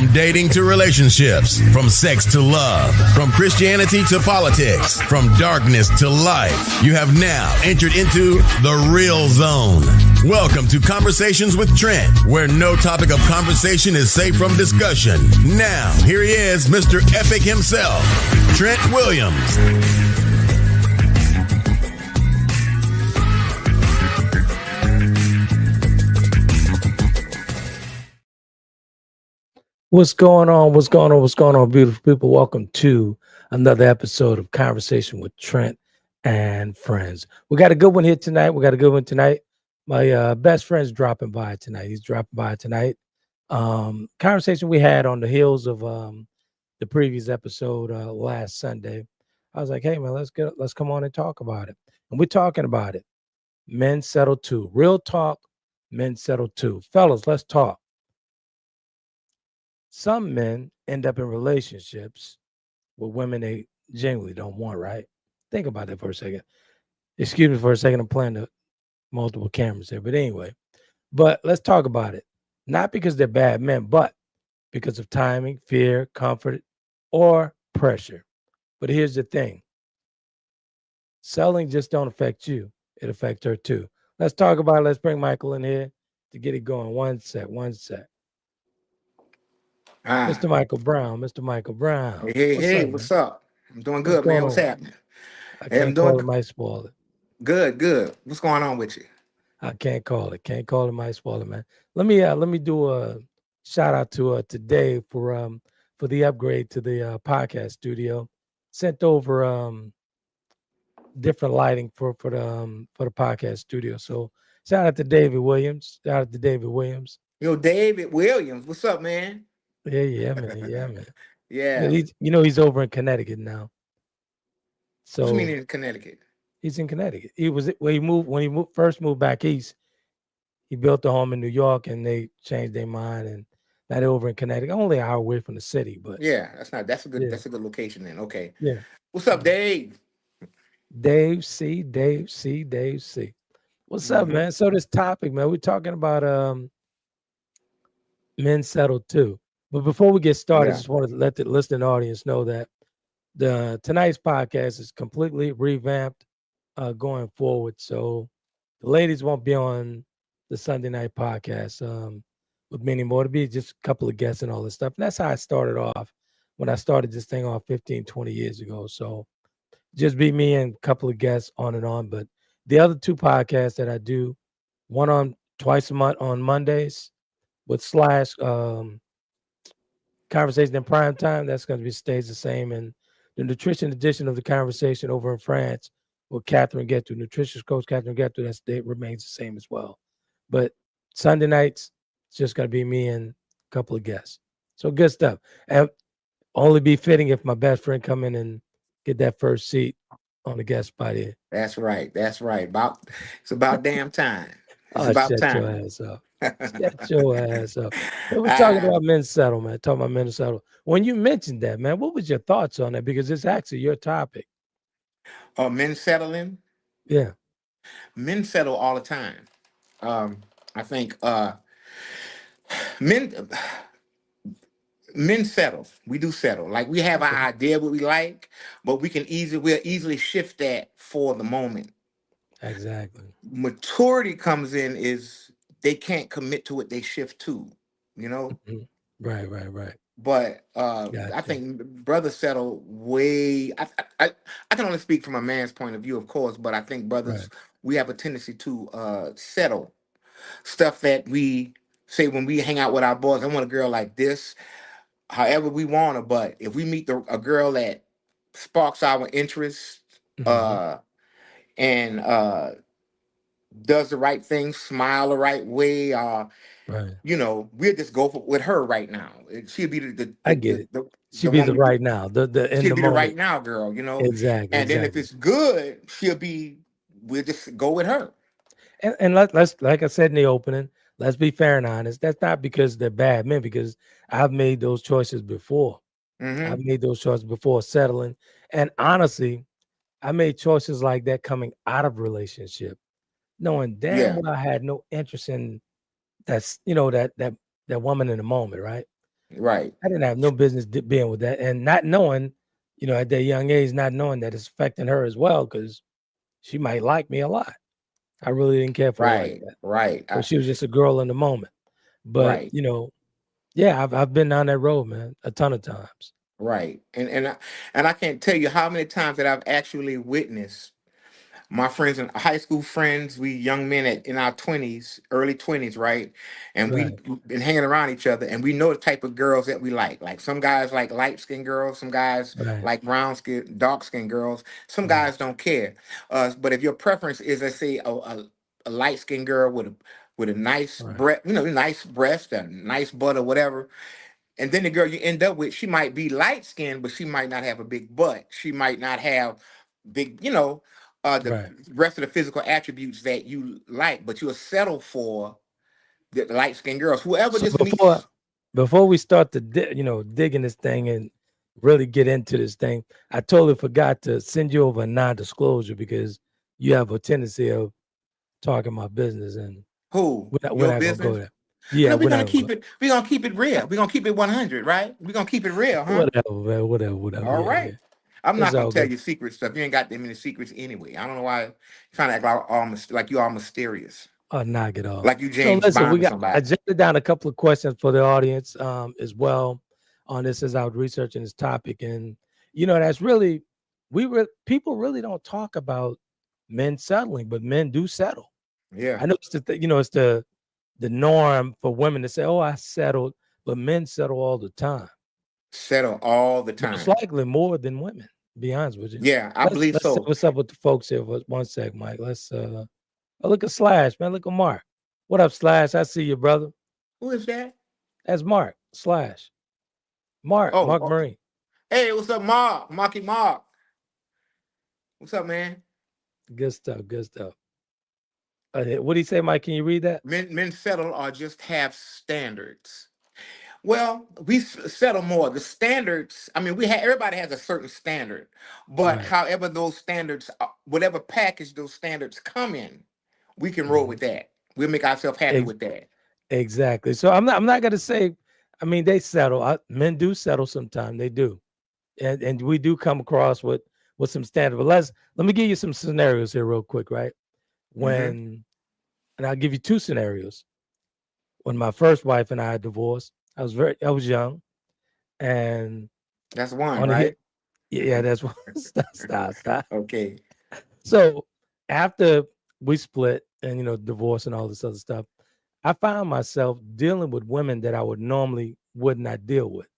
From dating to relationships, from sex to love, from Christianity to politics, from darkness to light, you have now entered into the real zone. Welcome to Conversations with Trent, where no topic of conversation is safe from discussion. Now, here he is, Mr. Epic himself, Trent Williams. What's going on? What's going on? What's going on, beautiful people? Welcome to another episode of Conversation with Trent and Friends. We got a good one here tonight. My best friend's dropping by tonight. He's dropping by tonight. Conversation we had on the heels of the previous episode last Sunday. I was like, hey man, let's come on and talk about it. And we're talking about it. Men settle too. Real talk, men settle too. Fellas, let's talk. Some men end up in relationships with women they genuinely don't want, right? Think about that for a second. Excuse me for a second. I'm playing the multiple cameras here. But anyway, let's talk about it. Not because they're bad men, but because of timing, fear, comfort, or pressure. But here's the thing. Selling just don't affect you. It affects her too. Let's talk about it. Let's bring Michael in here to get it going. One sec. Mr. Michael Brown. Hey, what's up? I'm doing good, man. What's happening? I can't call it, might spoil it. Good. What's going on with you? I can't call it. Might spoil it, man. Let me do a shout out to Dave for the upgrade to the podcast studio. Sent over different lighting for the podcast studio. So shout out to David Williams. Yo, David Williams. What's up, man? Yeah, man. Yeah. He's over in Connecticut now. So what do you mean in Connecticut? He's in Connecticut. When he first moved back east. He built a home in New York, and they changed their mind, and now they're over in Connecticut, only an hour away from the city. But yeah, that's a good location then. Okay. Yeah. What's up, Dave? Dave C. What's up, man? So this topic, man, we're talking about men settle too. But before we get started, I just want to let the listening audience know that tonight's podcast is completely revamped going forward. So the ladies won't be on the Sunday night podcast with me anymore. It'll be just a couple of guests and all this stuff. And that's how I started off when I started this thing off 15, 20 years ago. So just be me and a couple of guests on and on. But the other two podcasts that I do, one on twice a month on Mondays with Slash Conversation in Prime Time, that's going to be stays the same. And the nutrition edition of the conversation over in France with Catherine Gettu, nutrition coach Catherine Gettu, that remains the same as well. But Sunday nights, it's just going to be me and a couple of guests. So good stuff. And only be fitting if my best friend come in and get that first seat on the guest spot here. That's right. It's about damn time. It's about time. Your ass up. Shut your ass up. We're talking about men settle, man. Talking about men settle. When you mentioned that, man, what was your thoughts on that? Because it's actually your topic. Men settling? Yeah. Men settle all the time. I think men settle. We do settle. Like we have our idea what we like, but we'll easily shift that for the moment. Exactly. Maturity comes in is they can't commit to what they shift to, you know? Mm-hmm. Right. But Gotcha. I think brothers settle way. I can only speak from a man's point of view, of course, but I think brothers, we have a tendency to settle stuff that we say when we hang out with our boys. I want a girl like this, however we want her. But if we meet a girl that sparks our interest, and does the right thing, smile the right way, we'll just go with her right now. She'll be I get it. She'll be the right now. She'll be the right now girl, you know. Exactly. And then if it's good, we'll just go with her. And let's like I said in the opening, let's be fair and honest. That's not because they're bad men, because I've made those choices before. I've made those choices before settling. And honestly, I made choices like that coming out of relationship, knowing damn well I had no interest in that woman in the moment, right? Right. I didn't have no business being with that, and not knowing, at that young age, not knowing that it's affecting her as well, because she might like me a lot. I really didn't care for her like Right. that. Right. So she was just a girl in the moment. But Right. yeah, I've been down that road, man, a ton of times. Right. And I can't tell you how many times that I've actually witnessed my friends and high school friends, we young men in our 20s, early 20s, right? And we Right, been hanging around each other, and we know the type of girls that we like. Like some guys like light skinned girls, some guys right, like brown skin, dark skinned girls. Some right, guys don't care. But if your preference is, let's say, a light skinned girl with a nice right, breast, nice breast, a nice butt or whatever, and then the girl you end up with, she might be light skinned, but she might not have a big butt. She might not have big, the right. rest of the physical attributes that you like, but you'll settle for the light skinned girls. Whoever So just before meets before we start to digging this thing and really get into this thing, I totally forgot to send you over a non-disclosure because you have a tendency of talking my business, and who we're your not gonna go business. there. Yeah, No, we're we're gonna not gonna go. keep it. We're gonna keep it real. We're gonna keep it 100, right? We're gonna keep it real, huh? Whatever, man. Whatever. All Yeah, yeah. right. I'm It's not gonna all tell good. you secret stuff. You ain't got that many secrets anyway. I don't know why you're trying to act like you all mysterious, I'll knock it off. like you So James listen, Bond or I somebody. jotted down a couple of questions for the audience as well on this as I was researching this topic. And that's really people really don't talk about men settling, but men do settle. Yeah. I know it's the norm for women to say, "Oh, I settled," but men settle all the time. Settle all the Most time. likely more than women. To be honest with you. Yeah, I Let's believe let's see so. what's up with the folks here for 1 sec, Mike. Let's oh, look at Slash, man. Look at Mark. What up, Slash? I see you, brother. Who is that? That's Mark Slash. Mark Oh, Marine. hey, what's up, Mark? Marky Mark. What's up, man? Good stuff. Good stuff. What do you say, Mike? Can you read that? Men settle or just have standards. Well, we settle more. The standards. I mean, everybody has a certain standard, but Right. however those standards, whatever package those standards come in, we can roll Mhm. with that. We'll make ourselves happy Ex- with that. exactly. So I'm not gonna say. I mean, they settle. Men do settle sometimes. They do, and we do come across with some standard. But let me give you some scenarios here, real quick, right? Hmm. And I'll give you two scenarios. When my first wife and I divorced, I was young, and That's one, on the hit. right? Yeah, that's what. Stop. Okay. So after we split and divorce and all this other stuff, I found myself dealing with women that I would not deal with.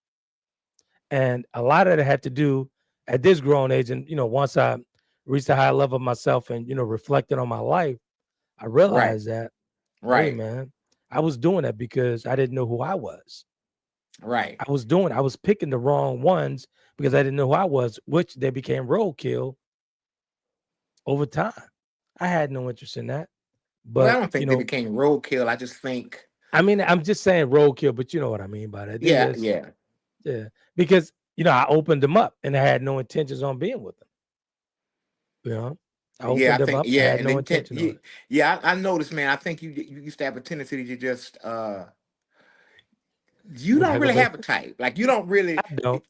And a lot of it had to do at this grown age. And once I reached a high level of myself and reflected on my life, I Right. realized that, hey Right. man, I was doing that because I didn't know who I was. Right. I was picking the wrong ones because I didn't know who I was, which they became roadkill over time. I had no interest in that. Well, I But, don't think they became roadkill. I just think, I mean, I'm just saying roadkill, but you know what I mean by that. They yeah, just, yeah. yeah, because, I opened them up and I had no intentions on being with them. You know, I Yeah, I opened them think up. I yeah, had and they no tend intention on yeah, it. yeah, I noticed, man. I think you used to have a tendency to just you Would don't I go really there? have a type. Like you don't really. I don't.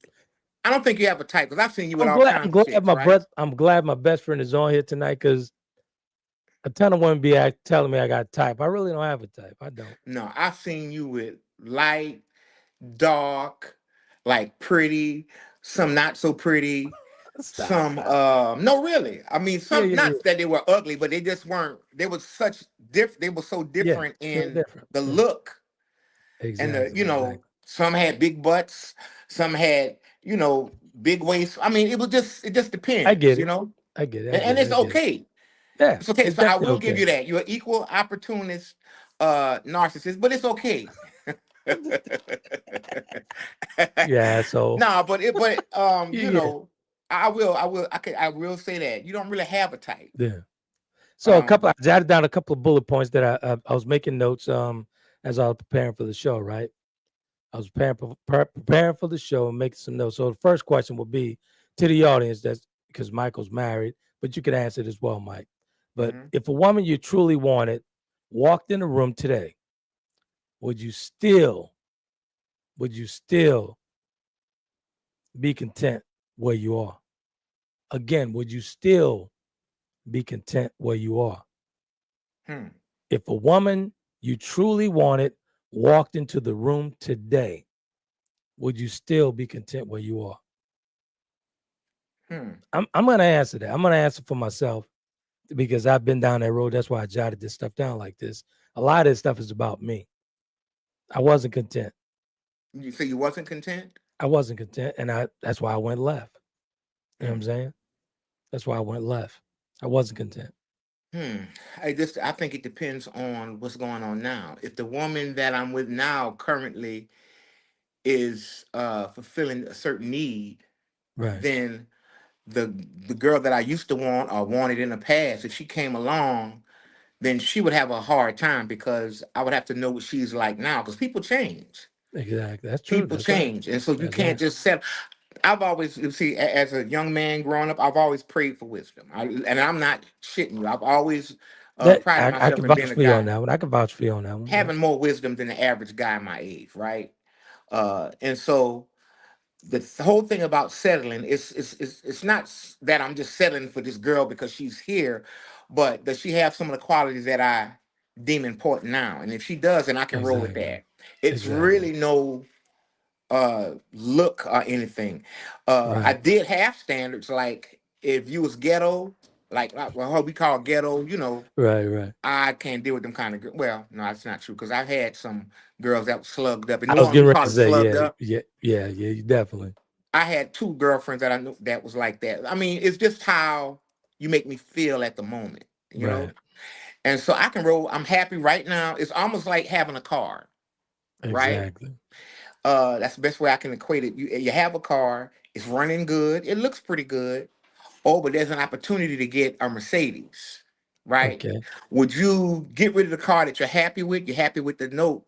I don't think you have a type because I've seen you with all kinds I'm of glad chicks, right? I'm glad my best friend is on here tonight because a ton of women be telling me I got a type. I really don't have a type. I don't. No, I've seen you with light, dark, like pretty, some not so pretty, some Stop. no really. I mean Yeah, some yeah, not yeah. that they were ugly, but they just weren't they were they were so Yeah, different they're in different. the Yeah, look and the exactly. some had big butts, some had big waists. I mean it just I depends, get it. I get it. I and get it. it's I get it. okay. Yeah, It's okay. it's So I definitely will give okay. you that. You're an equal opportunist narcissist, but it's okay. Yeah. So Nah, but yeah, yeah, I will say that you don't really have a type. yeah. So Um, I jotted down a couple of bullet points that I was making notes as I was preparing for the show. Right, I was preparing for the show and making some notes. So the first question would be to the audience. That's because Michael's married, but you could answer it as well, Mike. But mhm. if a woman you truly wanted walked in the room today, would you still would you still be content where you are? Again, would you still be content where you are? If a woman you truly wanted walked into the room today, would you still be content where you are? I'm going to answer that. I'm going to answer for myself because I've been down that road. That's why I jotted this stuff down like this. A lot of this stuff is about me. I wasn't content. You say you wasn't content? I wasn't content, and that's why I went left. You know what I'm saying? That's why I went left. I wasn't content. I think it depends on what's going on now. If the woman that I'm with now currently is fulfilling a certain need, Right. then the girl that I used to want or wanted in the past, if she came along, then she would have a hard time because I would have to know what she's like now. Because people change. Exactly. That's true. People That's right. change, and so you That's can't right. just set. I've always, you see, as a young man growing up, I've always prayed for wisdom. And I'm not shitting you. I've always That prided I myself can in being vouch a for you on guy that one. I can vouch for you on that one. Yeah. having more wisdom than the average guy my age, right? And so whole thing about settling it's not that I'm just settling for this girl because she's here, but does she have some of the qualities that I deem important now? And if she does, then I can roll with Exactly. that. It's Exactly. really no look or anything. I Right. did have standards, like if you was ghetto, like what we call ghetto, Right. Right. I can't deal with them kind of girls. Well, no, that's not true, because I've had some girls that were slugged up. In I New was Orleans, getting we ready call to it say, slugged yeah, up. you definitely. I had two girlfriends that I knew that was like that. I mean, it's just how you make me feel at the moment, you know? Right. And so I can roll. I'm happy right now. It's almost like having a car, right? Exactly. That's the best way I can equate it. You have a car, it's running good, it looks pretty good. Oh, but there's an opportunity to get a Mercedes, right? Okay. Would you get rid of the car that you're happy with? You're happy with the note,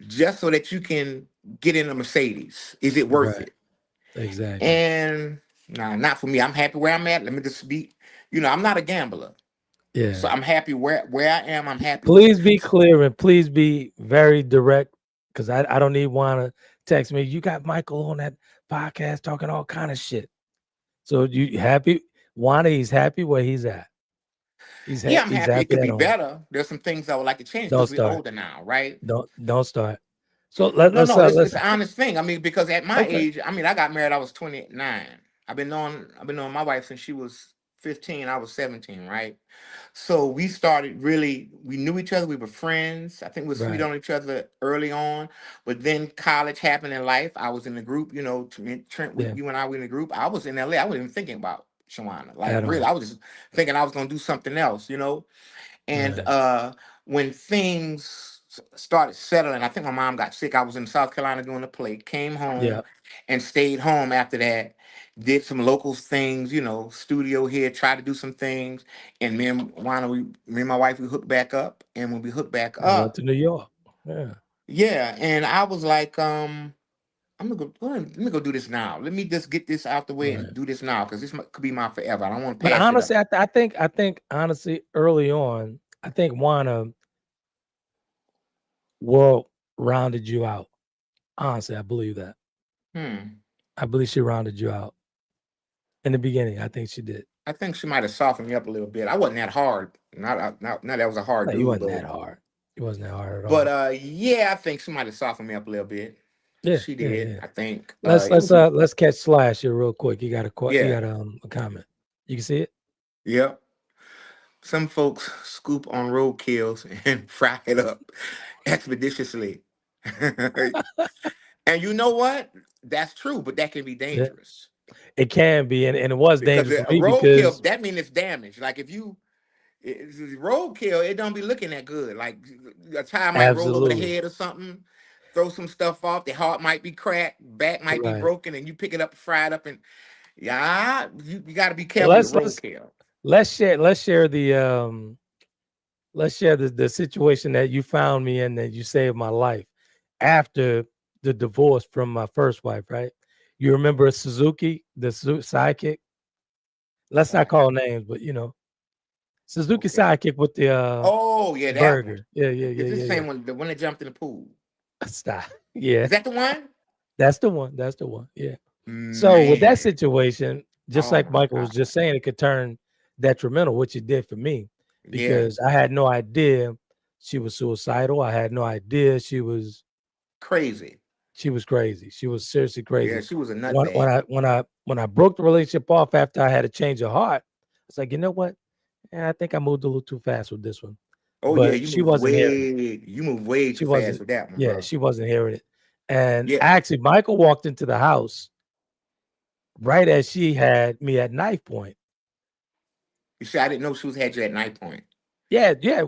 just so that you can get in a Mercedes. Is it worth Right. it? Exactly. And nah, not for me. I'm happy where I'm at. Let me just be, I'm not a gambler. So Yeah. I'm happy where I am. I'm happy with it. Please be clear and please be very direct, because I don't need one to text me. You got Michael on that podcast talking all kind of shit. So you happy? Wanda, he's happy where he's at. Yeah, I'm He's happy. It happy could at be home. better. There's some things I would like to change Don't because we're start. older now, right? Don't start. So No, no, it's let's an honest thing. I mean, because at my okay. age, I mean, I got married. I was 29. I've been knowing my wife since she was 15. I was 17, right? So we started really. We knew each other. We were friends. I think we were sweet Right. on each other early on. But then college happened in life. I was in the group. Trent, Yeah. you and I were in the group. I was in LA. I wasn't even thinking about Shawana. Like At really, all. I was just thinking I was gonna do something else. And Right. when things started settling, I think my mom got sick. I was in South Carolina doing a play, came Yeah. home and stayed home after that. Did some local things, studio here, tried to do some things. And me and my wife, we hooked back up. And when we hooked back I went up, to New York. Yeah. yeah, and I was like, I'm gonna let me go do this now. Let me just get this out the way and Right. do this now, because could be my forever. I don't want to But pass it up. honestly, I think honestly, early on, I think Wanda world rounded you out. Honestly, I believe that. Hmm. I believe she rounded you out in the beginning. I think she did. I think she might have softened me up a little bit. I wasn't that hard. Not that was a hard No, you dude wasn't though. that hard. It wasn't that hard at But all. yeah, I think she might have softened me up a little bit. Yeah, She yeah, did. yeah. I think Let's it let's was a, uh let's catch Slash here real quick. You yeah, got a comment. You can see it. yep. Some folks scoop on roadkills and fry it up expeditiously. And you know what? That's true, but that can be Yeah, dangerous, it can be, and it was because dangerous a for me roadkill, because that means it's damaged. Like if you it's roadkill, it don't be looking that good. Like a tire might roll over the absolutely head or something, throw some stuff off. The heart might be cracked, back might be right. broken, and you pick it up, fry it up, and yeah, you got to be But careful with roadkill. let's share the situation that you found me in, that you saved my life after the divorce from my first wife, right? You remember Suzuki, the sidekick? Let's not Right. call names, but Suzuki Okay. sidekick with the Oh yeah, that one. burger. Yeah, yeah, Is yeah, this yeah, the yeah. same one? The one that jumped in the pool? Stop. Yeah, Is that the one? that's the one. That's the one. Yeah. So with that Man. situation, just Oh like my Michael was God. just saying, it could turn detrimental, which it did for me, Yeah. because I had no idea she was suicidal. I had no idea Crazy. she was crazy. She was seriously Yeah, crazy. she was a When when nutbag. I when I when I broke the relationship off after I had a change of heart, I was like, you know what? I think I moved a little too fast with this one. Oh yeah, But she wasn't hearing it. you moved way She too fast wasn't. with that one, Yeah, bro. she wasn't hearing it. And Yeah. actually, Michael walked into the house right as she had me at knife point. You see, I didn't know she was had you at night point. Yeah, yeah,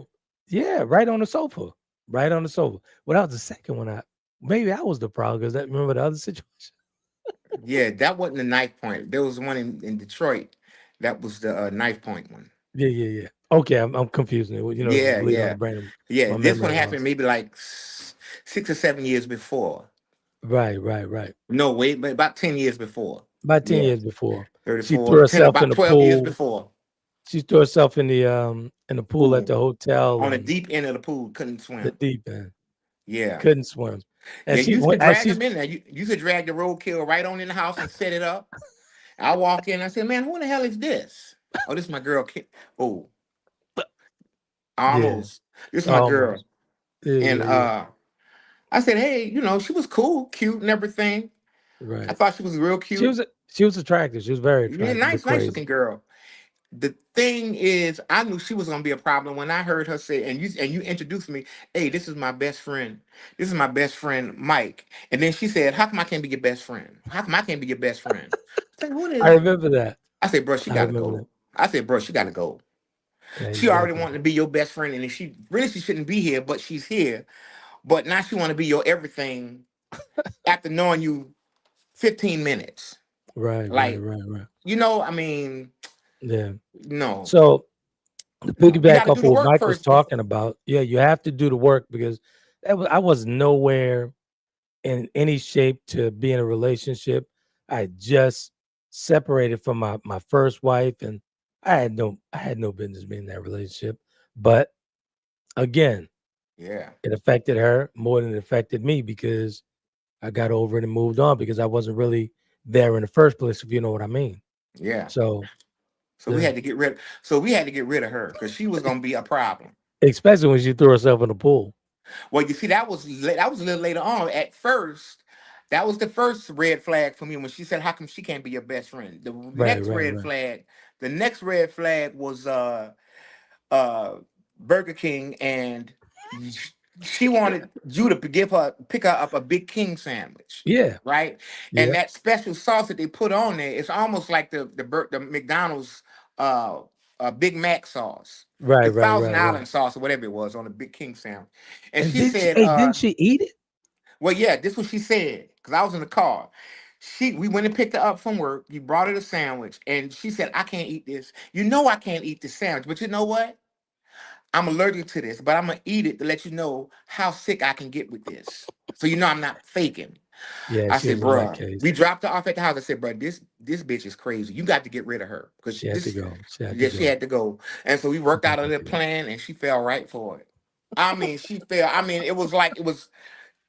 yeah, right on the sofa. Right on the sofa. Well, that was the second one. Maybe I was the problem because I remember the other situation. Yeah, that wasn't the knife point. There was one in Detroit. That was the knife point one. Yeah, yeah, yeah. Okay, I'm confusing it. Just Yeah, bleed on the yeah, brain. yeah. My This one memory happened loss. maybe like 6 or 7 years before. Right, right, right. No, wait, but about 10 years before. About 10 Yeah, years before. She threw 34, 10, herself in about the 12 years pool. before. She threw herself in the pool at Pool the hotel on the and deep end of the pool, couldn't the swim. deep end. Yeah, Couldn't swim. And yeah. she You used to went as drag she's them in there. You used to drag the roadkill right on in the house and set it up. I walk in. I said, "Man, who in the hell is this?" Oh, this is my girl. Oh, yeah, almost. This is my girl. almost. Yeah, And yeah, yeah. I said, "Hey, she was cool, cute, and everything. I Right. thought she was real cute. She was attractive. She was very Yeah, attractive, but nice looking crazy. girl." The thing is, I knew she was gonna be a problem when I heard her say, and you introduced me, hey, this is my best friend. This is my best friend, Mike. And then she said, how come I can't be your best friend? How come I can't be your best friend? I said, what I is remember that. I said, bro, she I gotta remember that. go. I said, bro, she gotta go. Yeah, She already exactly. wanted to be your best friend, and if she shouldn't be here, but she's here. But now she want to be your everything after knowing you 15 minutes. Right, right, Like, right, right. I mean, Yeah. no. So to You got piggyback to off do of the what work Mike was first. talking about, yeah, you have to do the work because I was nowhere in any shape to be in a relationship. I just separated from my first wife, and I had no business being in that relationship. But again, Yeah, it affected her more than it affected me because I got over it and moved on because I wasn't really there in the first place, if you know what I mean. yeah. So So we the had to get rid. So we had to get rid of her because she was gonna be a problem. especially when she threw herself in the pool. Well, you see, that was a little later on. At first, that was the first red flag for me when she said, "How come she can't be your best friend?" Right, right, right. The next red flag was uh Burger King, and she wanted you to pick her up a big king sandwich, Yeah, right? And yeah. that special sauce that they put on there, it's almost like the McDonald's uh Big Mac sauce, Right, the right, Thousand right, right. Island sauce or whatever it was on the big king sandwich. And And she said, didn't she eat it? well, yeah, this what she said, because I was in the car. We went and picked her up from work. You brought her the sandwich, and she said, I can't eat this. You know I can't eat the sandwich, but you know what? I'm allergic to this, but I'm gonna eat it to let you know how sick I can get with this. So I'm not faking. Yeah, I she said, was a nut bruh, case. we dropped her off at the house. I said, bruh, this bitch is crazy. You got to get rid of her. Because She had to this, go. She had to yeah, she go. had to go. And so we She worked out a definitely had little to go. plan and she fell right for it. I mean, she fell. I mean,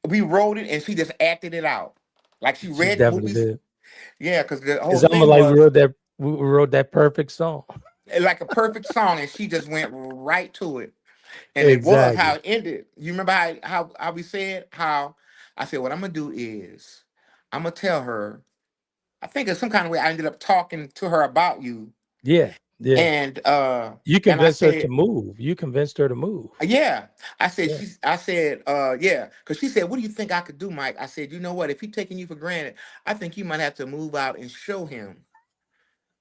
we wrote it and she just acted it out. Like she She read the definitely movies. did. Yeah, because the whole It's almost thing like was we wrote that perfect song. like a perfect song and she just went right to it. And it was how Exactly. it ended. You remember how we said how I said what I'm gonna do is I'm gonna tell her. I think in some kind of way I ended up talking to her about you, Yeah, yeah. and You and I convinced her to said, move. You convinced her to move. yeah. Yeah. I said, yeah, because she said, what do you think I could do, Mike? I said, you know what? If he's taking you for granted, I think you might have to move out and show him.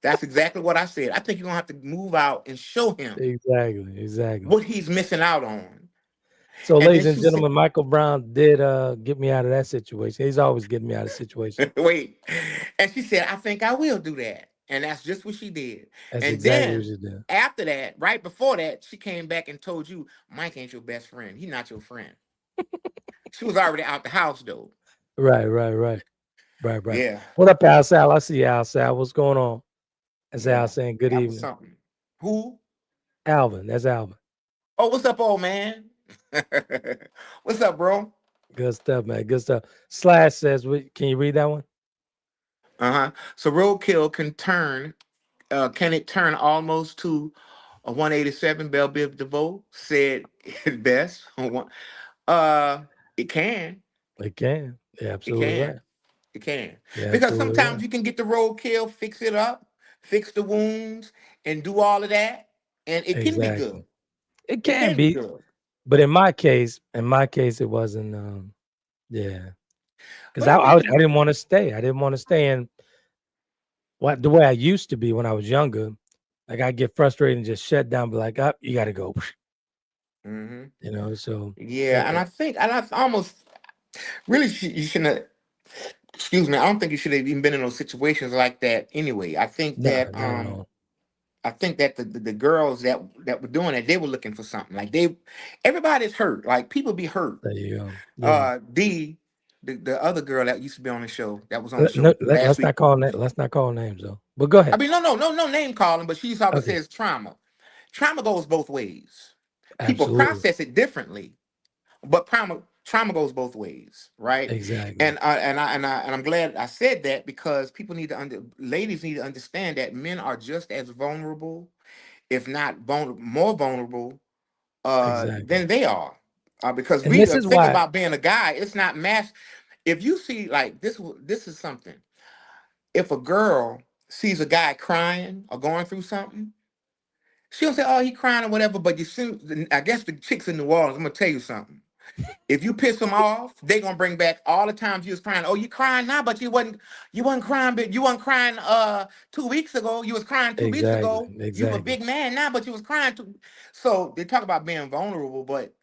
That's exactly what I said. I think you're gonna have to move out and show him Exactly. Exactly. what he's missing out on. So, And then ladies and she said, gentlemen, Michael Brown did get me out of that situation. He's always getting me out of situations. wait. And she said, I think I will do that. And that's just what she did. That's And exactly what then she did. after that, right before that, she came back and told you, Mike ain't your best friend. He's not your friend. She was already out the house though. Right, right, right, right, right. Yeah. What up, Al Sal? I see you, Al Sal. What's going on? That's Al Yeah. saying good That was evening. something. Who? Alvin, that's Alvin. Oh, what's up, old man? What's up, bro? Good stuff, man. Good stuff. Slash says, can you read that one? So roadkill can it turn almost to a 187? Bell Biv DeVoe said it best. Uh, it can. It can. You're It absolutely right. can. It can. You're Because absolutely sometimes right. you can get the roadkill, fix it up, fix the wounds, and do all of that, and it can be good. Exactly. It It can can be be, good. but in my case, it wasn't. Yeah, because But I I mean, didn't want to stay. I didn't want to stay in what the way I used to be when I was younger. Like I get frustrated and just shut down, be like, "Up, you got to go." hmm So yeah, eh, and I almost really you shouldn't have. Excuse me. I don't think you should have even been in those situations like that. Anyway, nah, not at all. I think that the girls that were doing it, they were looking for something. Like everybody's hurt. Like people be hurt. There you go. Yeah. The other girl that used to be on the show that was on the show No, with you last let's week. not call let's not call names though. But go I ahead. mean, no name calling, but she always Okay. says trauma. Trauma goes both ways. People Absolutely. process it differently, but trauma goes both ways, right? Exactly. And I'm glad I said that because people need to ladies need to understand that men are just as vulnerable, if not more vulnerable, Exactly. than they are. Because And we this is think why. about being a guy, it's not mass. If you see like this is something. If a girl sees a guy crying or going through something, she'll say, "Oh, he crying or whatever." But you see, I guess the chicks in New Orleans. I'm gonna tell you something. If you piss them off, they gonna bring back all the times you was crying. Oh, you crying now, but you wasn't crying, but you wasn't crying 2 weeks ago. You was crying 2 weeks Exactly. ago. You a Exactly. big man now, but you was crying too. So they talk about being vulnerable, but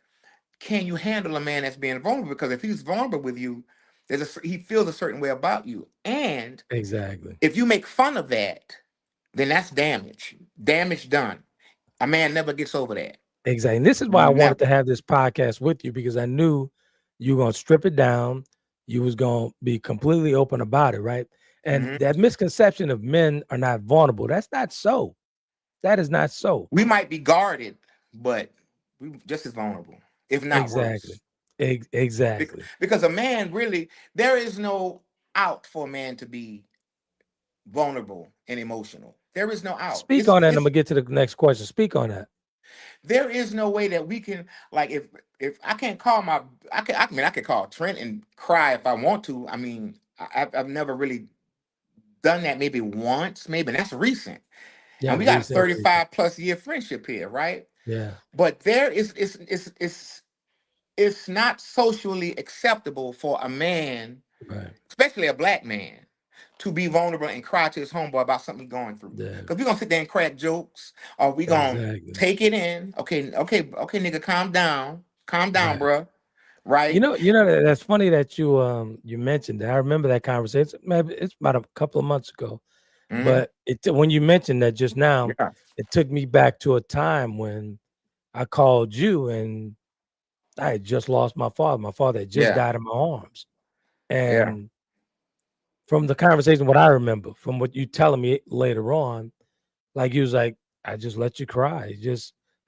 can you handle a man that's being vulnerable? Because if he's vulnerable with you, he feels a certain way about you. And Exactly. if you make fun of that, then that's damage. Damage done. A man never gets over that. Exactly. And this is why I wanted to Never. have this podcast with you because I knew you were gonna strip it down. You was gonna be completely open about it, right? And Mhm. that misconception of men are not vulnerable. That's not so. That is not so. We might be guarded, but we just as vulnerable, if not Exactly. worse. Exactly. Because a man really, there is no out for a man to be vulnerable and emotional. There is no out. Speak on that, and I'm gonna get to the next question. Speak on that. There is no way that we can like if I can't call I can call Trent and cry if I want to. I mean, I've never really done that maybe once, maybe and that's recent. Yeah, And we got a recent. 35 plus year friendship here, right? Yeah, But there is it's not socially acceptable for a man, right. especially a black man, to be vulnerable and cry to his homeboy about something he's going through. Yeah, Because we're gonna sit there and crack jokes, or we gonna exactly. take it in. Okay, nigga, calm down, Right. bruh. Right? That's funny that you mentioned that. I remember that conversation. Maybe it's about a couple of months ago. hmm But when you mentioned that just now, Yeah, it took me back to a time when I called you and I had just lost my father. My father had just yeah, died in my arms. yeah, And from the conversation, what I remember from what you telling me later on, like he was like, I just let you cry.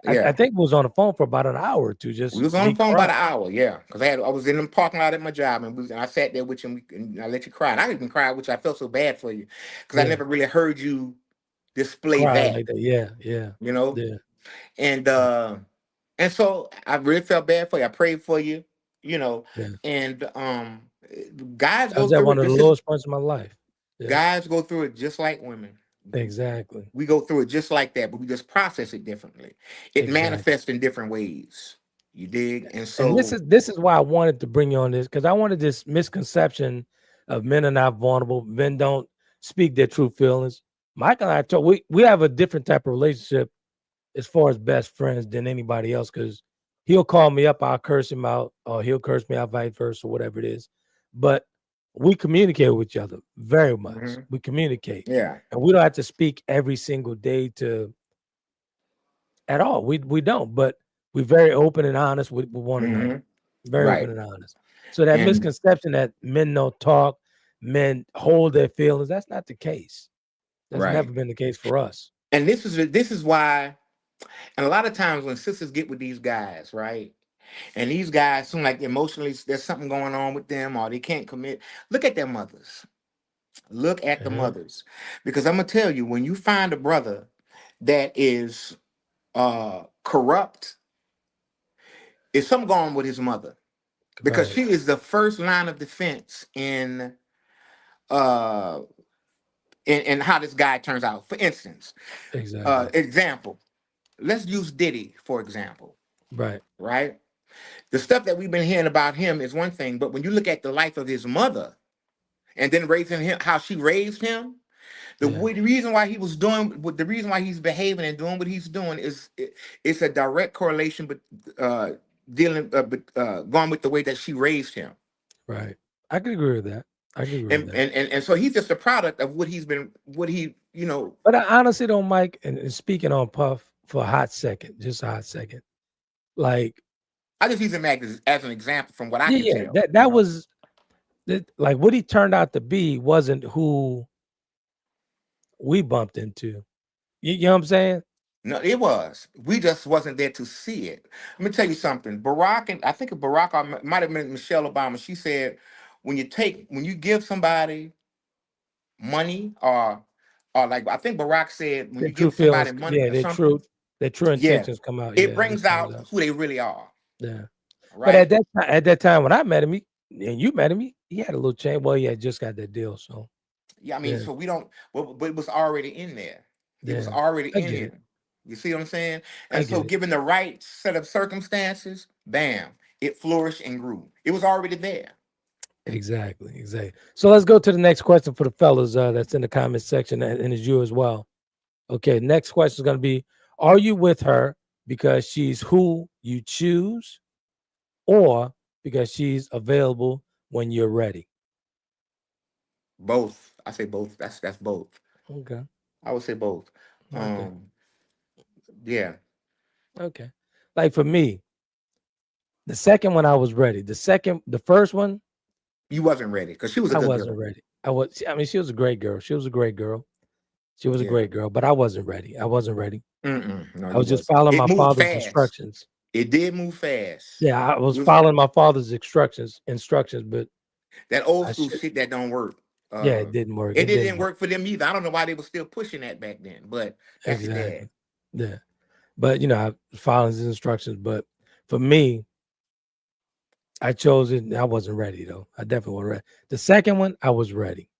I yeah. think we was on the phone for about an hour or two, We just was on me the phone crying. about an hour, yeah, because I was in the parking lot at my job, and I sat there with you, and I let you cry, and I even cried, which I felt so bad for you, because I Yeah. never really heard you display Cry that, like that. Yeah, yeah, you know, yeah, and yeah, and so I really felt bad for you. I prayed for you, you know, yeah. and guys I go was at through one it of the just as lowest points of my life. Yeah, guys go through it just like women. exactly. We go through it just like that, but we just process it differently. It Exactly. manifests in different ways. You dig? And And this so, is this is why I wanted to bring you on this because I wanted this misconception of men are not vulnerable. Men don't speak their true feelings. Michael and I talk. We have a different type of relationship as far as best friends than anybody else because he'll call me up, I'll curse him out, or he'll curse me out, vice versa, whatever it is. But we communicate with each other very much. mhm, We communicate, yeah, and we don't have to speak every single day to at all. We don't, but we're very open and honest with one another. hmm Very open right. and honest. So that And misconception that men don't talk, men hold their feelings, that's not the case. That's right. never been the case for us. And this is why, and a lot of times when sisters get with these guys, right? And these guys seem like emotionally there's something going on with them, or they can't commit. Look at their mothers. Look at the Mhm. mothers. Because I'm gonna tell you, when you find a brother that is corrupt, is something going on with his mother. Because Right. she is the first line of defense uh in how this guy turns out. For instance, Exactly. example, let's use Diddy, for example, Right. right? The stuff that we've been hearing about him is one thing, but when you look at the life of his mother and then raising him, how she raised him, Yeah. the reason why he was doing the reason why he's behaving and doing what he's doing is it's a direct correlation, but going with the way that she raised him, Right. I can agree with that. I can agree with that. and so he's just a product of what he But I honestly don't, Mike, and speaking on Puff for a hot second, just a hot second. Like, I just use him as an example from what I yeah, can yeah, tell. that was like what he turned out to be wasn't who we bumped into. You know what I'm saying? No, it was. We just wasn't there to see it. Let me tell you something. Barack, and I think Barack or might have been Michelle Obama. She said, when you give somebody money, or like I think Barack said, when Their you true give somebody feelings, money yeah, or something, their true yeah, intentions come out. it Yeah, it brings comes out out. who they really are. Yeah. But Right? at that time when I met him, and you met him, he had a little change. Well, he had just got that deal, so Yeah, I mean, yeah, so we don't, but it was already in there. It was yeah. already I in get it. him. You see what I'm saying? I And so, get it. given the right set of circumstances, bam, it flourished and grew. It was already there. Exactly, exactly. So let's go to the next question for the fellas that's in the comment section, and it's you as well. Okay, next question is going to be: are you with her because she's who you choose, or because she's available when you're ready? Both. I say both. That's both. Okay, I would say both. okay, Yeah. okay. Like for me, the second one I was ready. The first one You wasn't ready because she was a I good wasn't girl. ready. I mean, she was a great girl. She was a great girl. She was a Yeah. great girl, but I wasn't ready. I wasn't ready. No, I you was just wasn't. following It my moved father's fast. instructions. It did move fast. Yeah, I was It was following my father's instructions, but that old I school should. shit that don't work. Yeah, Uh, it didn't work. it It didn't didn't work. work for them either. I don't know why they were still pushing that back then, but that's your dad. Exactly. Yeah. But I was following his instructions. But for me, I chose it. I wasn't ready though. I definitely wasn't ready. The second one, I was ready.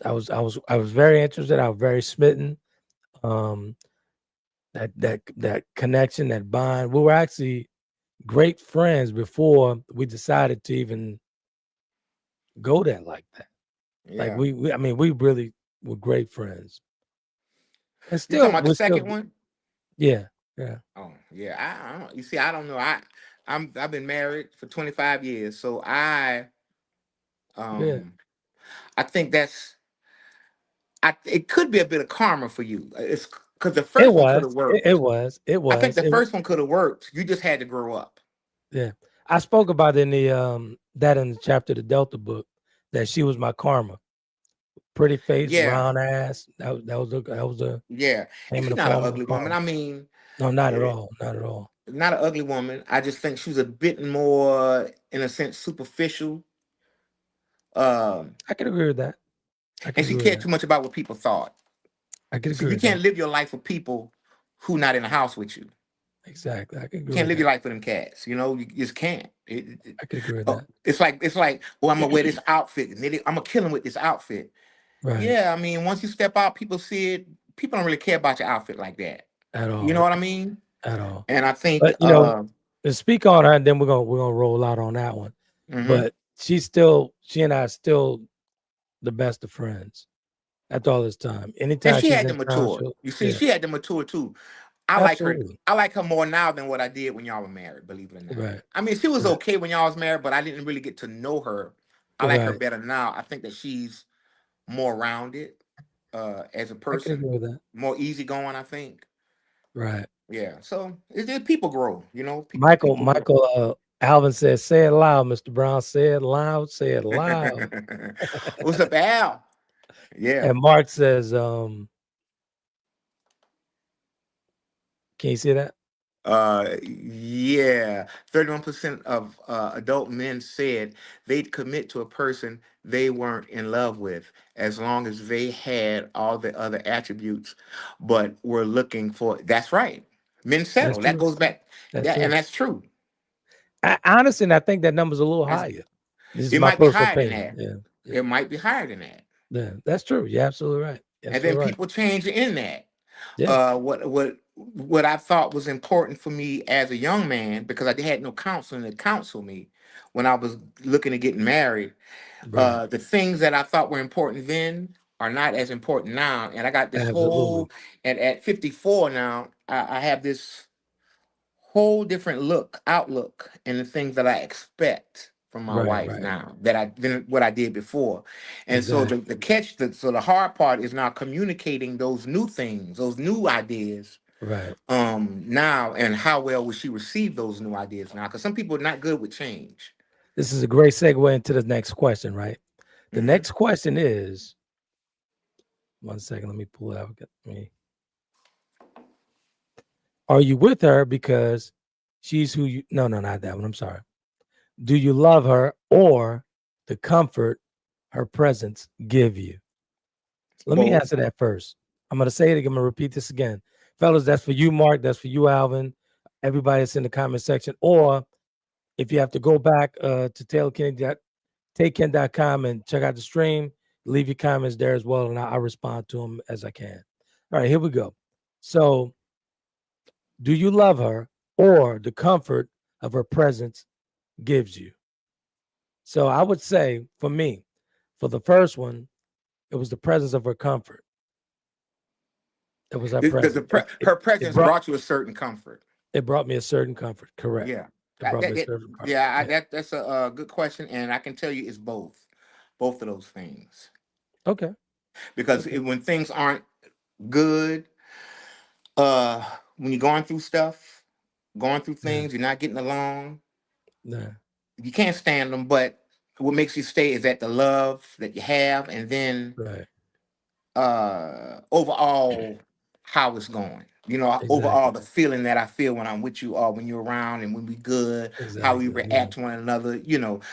I was very interested. I was very smitten. Um, that connection, that bond. We were actually great friends before we decided to even go there like that. Like Yeah. I mean, we really were great friends. And You talking still, about the we're still, second one? yeah, yeah, Oh, yeah. I don't. You see, I don't know. I've been married for 25 years, so yeah. um I think it could be a bit of karma for you. It's because the It first one could have was, it worked. was, it I think was, the it was, first one could have worked. You just had to grow up. yeah. I spoke about it in the that in the chapter of the Delta book that she was my karma. Pretty face, Yeah, round ass. That was the yeah. And name of she's the not an form of the ugly woman. karma. I mean, No, not at eh, all, not at all. not an ugly woman. I just think she was a bit more, in a sense, superficial. Um, I could agree with that. I could and she agree with cared that. too much about what people thought. I could See, agree you with that. can't live your life with people who not in the house with you. Exactly. I could agree Can't with live your that. life with them cats. You just can't. I could agree with Oh, that. it's like, well, I'm gonna wear this outfit. And I'm gonna kill him with this outfit. Right. Yeah, I mean, once you step out, people see it. People don't really care about your outfit like that. At You know all. what I mean? At all. And I think, But to speak on her, and then we're gonna roll out on that one. mhm. But she and I are still the best of friends after all this time. And Anytime she she's had in to town, mature. she'll You see, yeah, she had to mature too. I like her. absolutely. I like her more now than what I did when y'all were married. Believe it or not. Right, I mean, she was right, okay when y'all was married, but I didn't really get to know her. I like her right. better now. I think that she's more rounded as a I can person, agree with that. more easygoing. I think. Right. Yeah. So people grow. People grow. Michael Alvin says, say it loud, Mr. Brown. Say it loud, say it loud. What's up, Al? Yeah. And Mark says, can you see that? Yeah, 31% of adult men said they'd commit to a person they weren't in love with as long as they had all the other attributes, but were looking for. That's right. Men That's settle. That true. goes back. That's That, and true. that's true. Honestly, and I think that number's a little That's, higher. This is it my might be personal higher than opinion. that. Yeah, yeah, It might be higher than that. yeah. That's true. You're absolutely right. You're And then absolutely right. people change in that. Yeah. What I thought was important for me as a young man, because I had no counseling to counsel me when I was looking to get married. Right. The things that I thought were important then are not as important now. And I got this Absolutely. whole, and at 54 now, I have this whole different outlook, and the things that I expect from my Right. wife Right. now that I than what I did before. And so Exactly. the hard part is now communicating those new things, those new ideas Right. now, and how well will she receive those new ideas now, because some people are not good with change. This is a great segue into the next question, right? The Hmm. next question is 1 second. Let me pull it out. Are you with her because she's who you? No, not that one. I'm sorry. Do you love her or the comfort her presence give you? Let me Both. answer that first. I'm going to say it again. I'm going to repeat this again. Fellas, that's for you, Mark. That's for you, Alvin. Everybody that's in the comment section. Or if you have to go back to takekin.com and check out the stream, leave your comments there as well, and I'll respond to them as I can. All right, here we go. So, do you love her or the comfort of her presence gives you? So, I would say for me, for the first one, it was the presence of her comfort. It was her presence. Her It presence brought brought you a certain comfort. it brought me a certain comfort. Correct. Yeah. It brought me a certain comfort. Yeah. That's a good question, and I can tell you it's both of those things. Okay. Because Okay. when things aren't good, when you're going through Yeah. things, you're not getting along, Yeah. you can't stand them. But what makes you stay is that the love that you have, and then Right. overall how it's going. Overall Exactly. the feeling that I feel when I'm with you, or when you're around, and when we good, how we Exactly. Yeah. react to one another.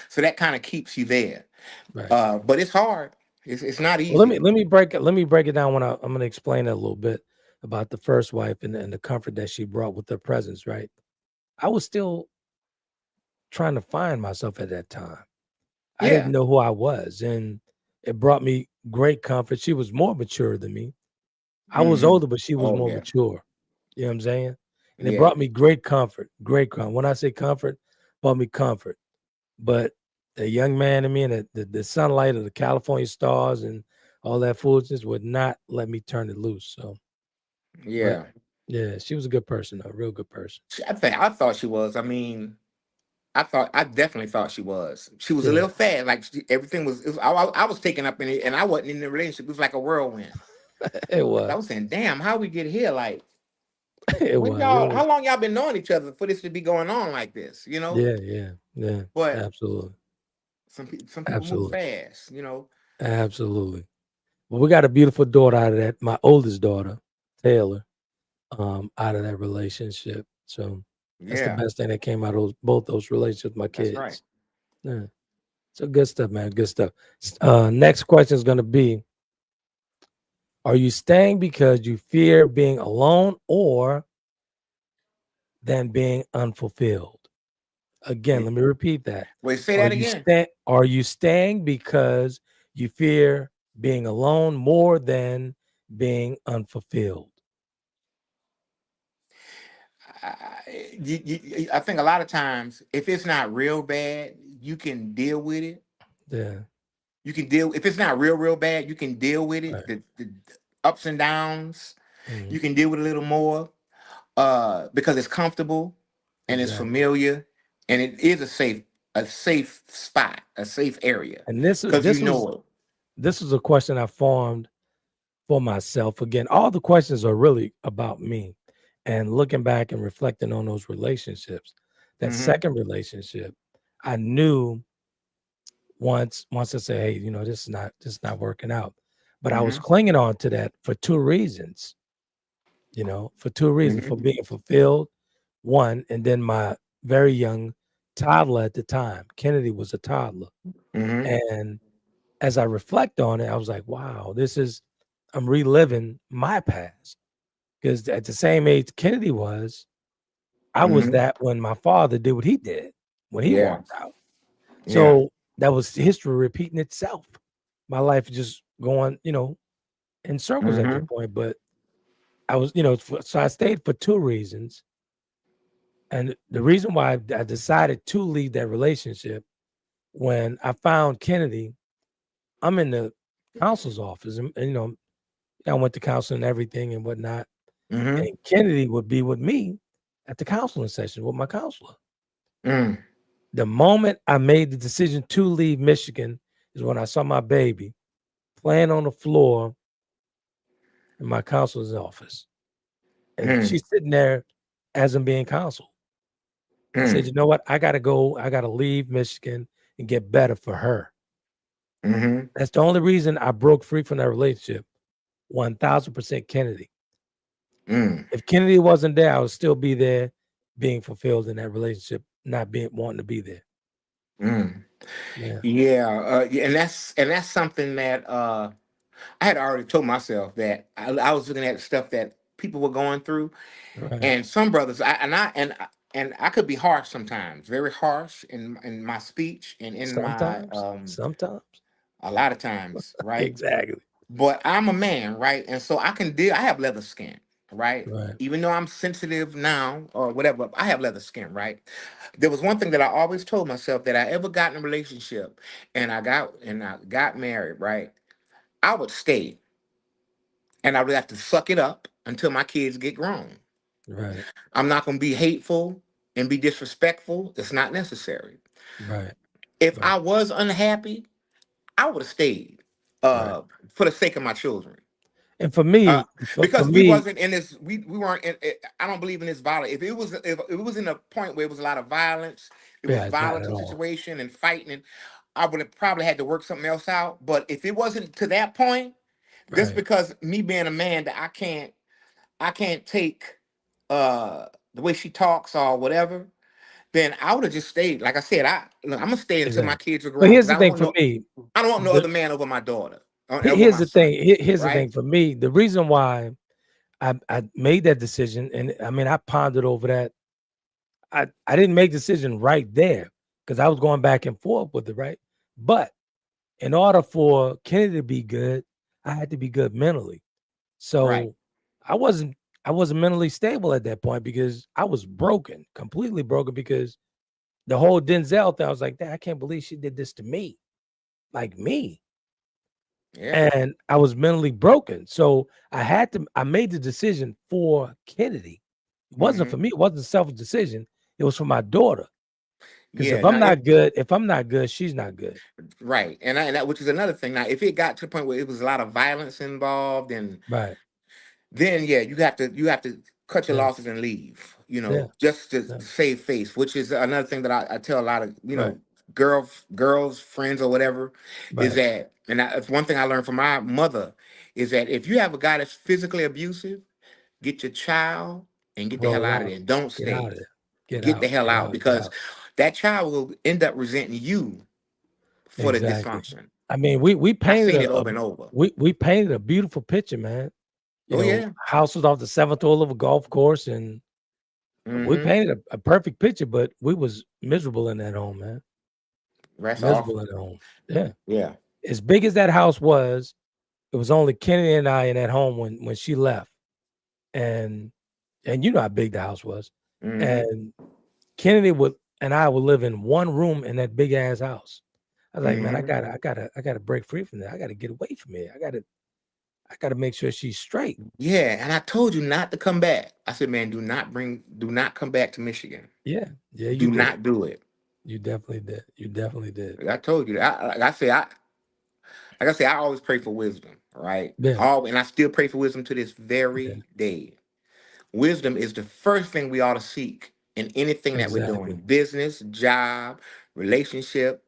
So that kind of keeps you there. Right. But it's hard. It's not Well, easy. let me break it down when I'm going to explain it a little bit about the first wife and the comfort that she brought with her presence. Right. I was still trying to find myself at that time. I Yeah. didn't know who I was, and it brought me great comfort. She was more mature than me. I was Hmm. older, but she was Oh more yeah. mature. You know what I'm saying? And it Yeah. brought me great comfort. Great comfort. When I say comfort, it brought me comfort. But the young man in me and the sunlight of the California stars and all that foolishness would not let me turn it loose. So, but Yeah. yeah, she was a good person, a real good person. I thought she was. I mean, I definitely thought she was. She was a Yeah, little fast. Like everything was. I was taken up in it, and I wasn't in the relationship. It was like a whirlwind. it I was. was saying, "Damn, how we get here? Like, It when was. It y'all? was. How long y'all been knowing each other for this to be going on like this? Yeah, yeah, yeah. But Absolutely. some people move Absolutely. fast. Absolutely. Well, we got a beautiful daughter out of that. My oldest daughter, Taylor, out of that relationship. So that's the Yeah, best thing that came out of both those relationships with my that's right. kids. Yeah. So good stuff, man. Good stuff. Next question is going to be: are you staying because you fear being alone or than being unfulfilled? Again, Wait, let me repeat that. wait. Say that again. Are you staying because you fear being alone more than being unfulfilled? I think a lot of times, if it's not real bad, you can deal with it. Yeah. You can deal if it's not real bad. You can deal with it. Right. The ups and downs. Mhm. You can deal with it a little more because it's comfortable and it's Exactly. familiar, and it is a safe spot, a safe area, And this because this was it. this was a question I formed for myself. Again, all the questions are really about me and looking back and reflecting on those relationships. That Hmm. second relationship, I knew once I said, hey, this is not working out. But I was Hmm. clinging on to that for two reasons, for two reasons, for Hmm. being fulfilled one, and then my very young toddler at the time. Kennedy was a toddler. Mm-hmm. And as I reflect on it, I was like, wow, I'm reliving my past. Because at the same age Kennedy was, I was Mm-hmm. that when my father did what he did when he Yeah. walked out. Yeah. So that was history repeating itself. My life just going, in circles at Mm-hmm. that point. But I was, so I stayed for two reasons. And the reason why I decided to leave that relationship, when I found Kennedy, I'm in the counsel's office, and I went to counseling and everything and whatnot. Mm-hmm. And Kennedy would be with me at the counseling session with my counselor. Mm. The moment I made the decision to leave Michigan is when I saw my baby playing on the floor in my counselor's office. And Mm. she's sitting there as I'm being counseled. I said, Mm. you know what? I got to go. I got to leave Michigan and get better for her. Mm-hmm. That's the only reason I broke free from that relationship. 1000% Kennedy. Mm. If Kennedy wasn't there, I would still be there being fulfilled in that relationship, not being wanting to be there. Mm. Yeah. Yeah. Yeah, and that's something that I had already told myself that I was looking at stuff that people were going through, Right. and some brothers, and I could be harsh sometimes, very harsh in my speech and in my Sometimes. a lot of times, right? Exactly. But I'm a man, right? And so I can deal. I have leather skin, right? Right. Even though I'm sensitive now or whatever, I have leather skin, right? There was one thing that I always told myself that I ever got in a relationship and I got married, right? I would stay and I would have to suck it up until my kids get grown. Right. I'm not going to be hateful and be disrespectful. It's not necessary. Right. If Right. I was unhappy, I would have stayed Right. for the sake of my children. And for Uh, me, for because we me, wasn't in this, we weren't in. I don't believe in this violence. If it was in a point where it was a lot of violence, it was yeah, it's not violence at in all. situation and fighting, and I would have probably had to work something else out. But if it wasn't to that point, just Right. because me being a man that I can't take the way she talks or whatever, then I would have just stayed. Like I said, I'm gonna stay until my Exactly. kids are But grown here's because the thing for me. I don't want no The other man over my daughter, over here's my the son, thing. Here's the right? thing for me. The reason why I made that decision, and I mean I pondered over that. I didn't make the decision right there because I was going back and forth with it, right? But in order for Kennedy to be good, I had to be good mentally. Right. So I wasn't I wasn't mentally stable at that point because I was broken, completely broken because the whole Denzel thing, I was like, "Dad, I can't believe she did this to me, like me." Yeah. And I was mentally broken. So I made the decision for Kennedy. It wasn't Hmm. for me, it wasn't a selfish decision. It was for my daughter. Because Yeah. Now, if I'm not good, she's not good. right, and that which is another thing. Now, if it got to the point where it was a lot of violence involved, and Right. then yeah, you have to cut your Yeah. losses and leave. Yeah. Just to Yeah. save face, which is another thing that I tell a lot of Right. girls, friends, or whatever, is Right. that, and it's one thing I learned from my mother, is that if you have a guy that's physically abusive, get your child and get the hell Roll out of out. there. Don't Get out stay. of there. Get Get the out. hell Get out out. Get because out. that child will end up resenting you for the Exactly. dysfunction. I mean, we I've painted seen it over and over. we painted a beautiful picture, man. Oh yeah. Houses off the seventh hole of a golf course, and we Mm-hmm. painted a perfect picture, but we was miserable in that home, man. That's Miserable in awful. the home. Yeah. Yeah. As big as that house was, it was only Kenny and I in that home when she left. And you know how big the house was. Mm-hmm. And Kennedy and I would live in one room in that big ass house. I was like, man, Mm-hmm. I gotta break free from that. I gotta get away from here. I gotta make sure she's straight. Yeah. And I told you not to come back. I said, man, do not come back to Michigan. Yeah, yeah, you Do did. not do it. You definitely did. You definitely did. I told you that. Like I say, I always pray for wisdom, right? Yeah, And I still pray for wisdom to this yeah, very day. Wisdom is the first thing we ought to seek in anything that we're doing: exactly. business, job, relationship.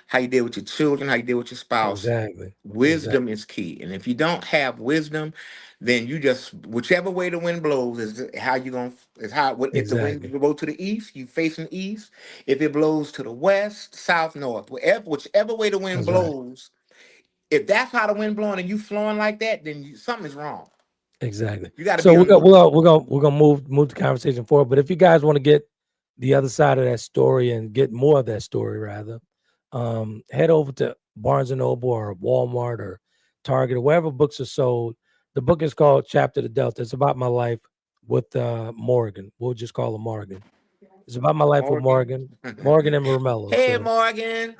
how you deal with your children, how you deal with your spouse. Exactly. Exactly. Wisdom is key. And if you don't have wisdom, then you just whichever way the wind blows is how you gonna is how if the wind Exactly. blows to the east, you facing east. If it blows to the west, south, north, whichever way the wind That's right. blows, if that's how the wind blowing and you flowing like that, then something is wrong. Exactly. You got to So be we're on gonna your. we're gonna move the conversation forward. But if you guys want to get the other side of that story and get more of that story, rather, head over to Barnes and Noble or Walmart or Target or wherever books are sold. The book is called Chapter the Delta. It's about my life with Morgan. We'll just call him Morgan. It's about my life with Morgan. Morgan and Romello. Hey, So Morgan.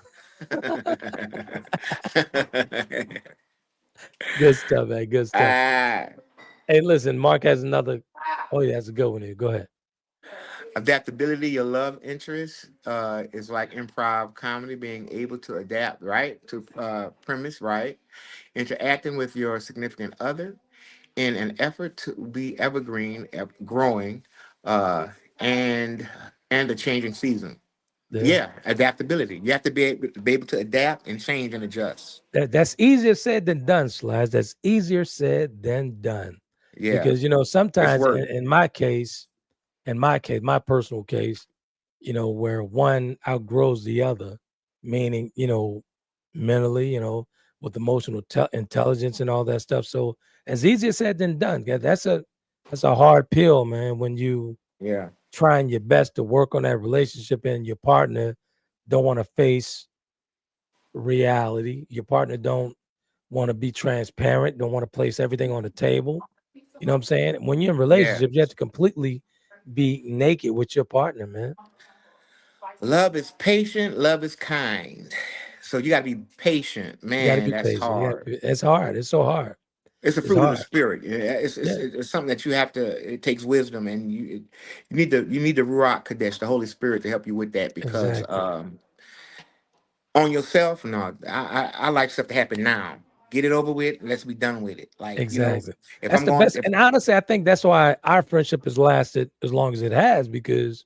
good stuff, man. Good stuff. Ah, Hey, listen, Mark has another. Oh yeah, that's a good one here. Go ahead. adaptability, your love interest, is like improv comedy, being able to adapt, right, to premise, right, interacting with your significant other in an effort to be evergreen, growing, uh, and and the changing season. Yeah. Yeah, adaptability. You have to be able to adapt and change and adjust. That's easier said than done, Slash. That's easier said than done. Yeah, Because it's sometimes work. in my case, my personal case, where one outgrows the other, meaning, mentally, with emotional intelligence and all that stuff. So it's easier said than done. Yeah, that's a hard pill, man, when you Yeah, trying your best to work on that relationship and your partner don't want to face reality. Your partner don't want to be transparent, don't want to place everything on the table. You know what I'm saying? When you're in yeah. relationship, you have to completely be naked with your partner, man. Love is patient. Love is kind. So you got to be patient, You got to man. be That's patient. hard. It's hard. It's so hard. It's a It's fruit of the hard. spirit. Yeah, it's Yeah, it's something that you have to. It takes wisdom, and you need the Ruach Kadesh, the Holy Spirit, to help you with that. Because exactly. on yourself, no, I like stuff to happen now. Get it over with. Let's be done with it. Like Exactly. if That's I'm the going, best. if And honestly, I think that's why our friendship has lasted as long as it has, because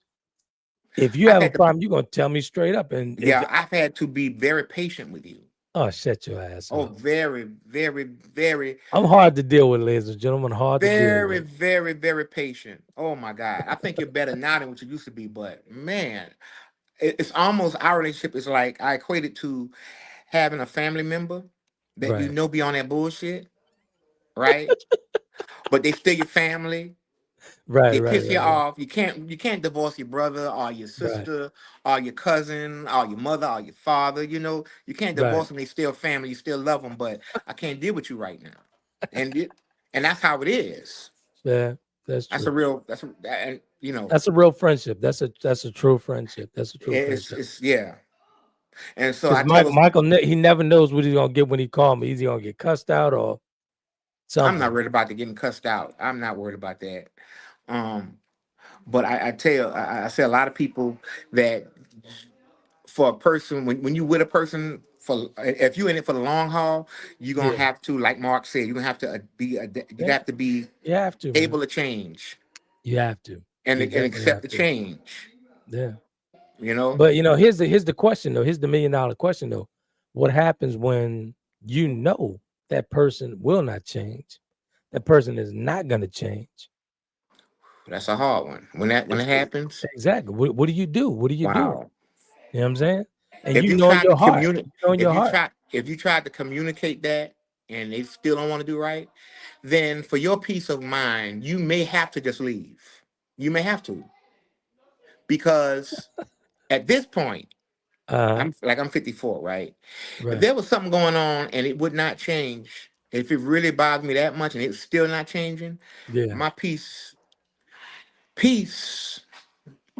if you I've have a had to, problem, you're gonna tell me straight up. And if yeah, I've had to be very patient with you. oh, shut your ass Oh, up. very, very, very, I'm hard to deal with, ladies and gentlemen. Hard to deal very, with. very, very patient. Oh my God, I think you're better now than what you used to be. But man, it's almost our relationship is like I equate it to having a family member that Right. be on that bullshit, right? But they still your family. Right. They Right. piss you Right. Right. off. You can't divorce your brother or your Right. sister or your cousin or your mother or your father. You can't Right. divorce them. They still family. You still love them, but I can't deal with you right now. And and that's how it is. Yeah. That's That's a true. real. And That's a real friendship. That's a true friendship. That's a true friendship. it's yeah. And so Because I tell us, Michael, he never knows what he's gonna get when he call me. He's either gonna get cussed out or I'm not something. worried about the getting cussed out. I'm not worried about that. Um, but I say a lot of people that for a person when you with a person for if you in it for the long haul, you're gonna Yeah. have to, like Mark said, you're gonna have to you Yeah. have to be You have to, man. able to change You have to. and You and definitely accept have the to. change. Yeah. You know, But here's the question though. Here's the $1,000,000 question though. What happens when that person will not change? That person is not gonna change. that's a hard one. When it happens, Exactly. What do you do? What do you do? wow. You know what I'm saying? And If you you know in try to your heart. communicate, You know in your heart. if you tried to communicate that and they still don't want to do right, then for your peace of mind, you may have to just leave. You may have to because at this point, Uh-huh. I'm 54, right? If Right. there was something going on and it would not change, if it really bothered me that much and it's still not changing, Yeah. my peace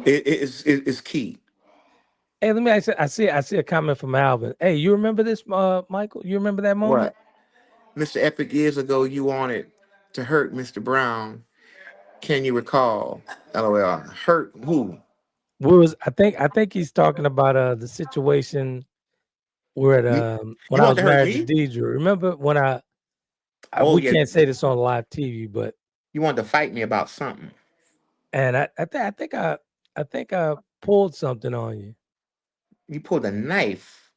is key. Hey, let me ask you, I see a comment from Alvin. Hey, you remember this, Michael? You remember that moment? What? Mr. Epic, years ago, you wanted to hurt Mr. Brown. Can you recall? LOL. Hurt who? What was I think he's talking about the situation where You, when you I want was to hurt married to me? Deidre. Remember when Oh, we yeah. can't say this on live TV, but You wanted to fight me about something. and I think I pulled something on you. You pulled a knife.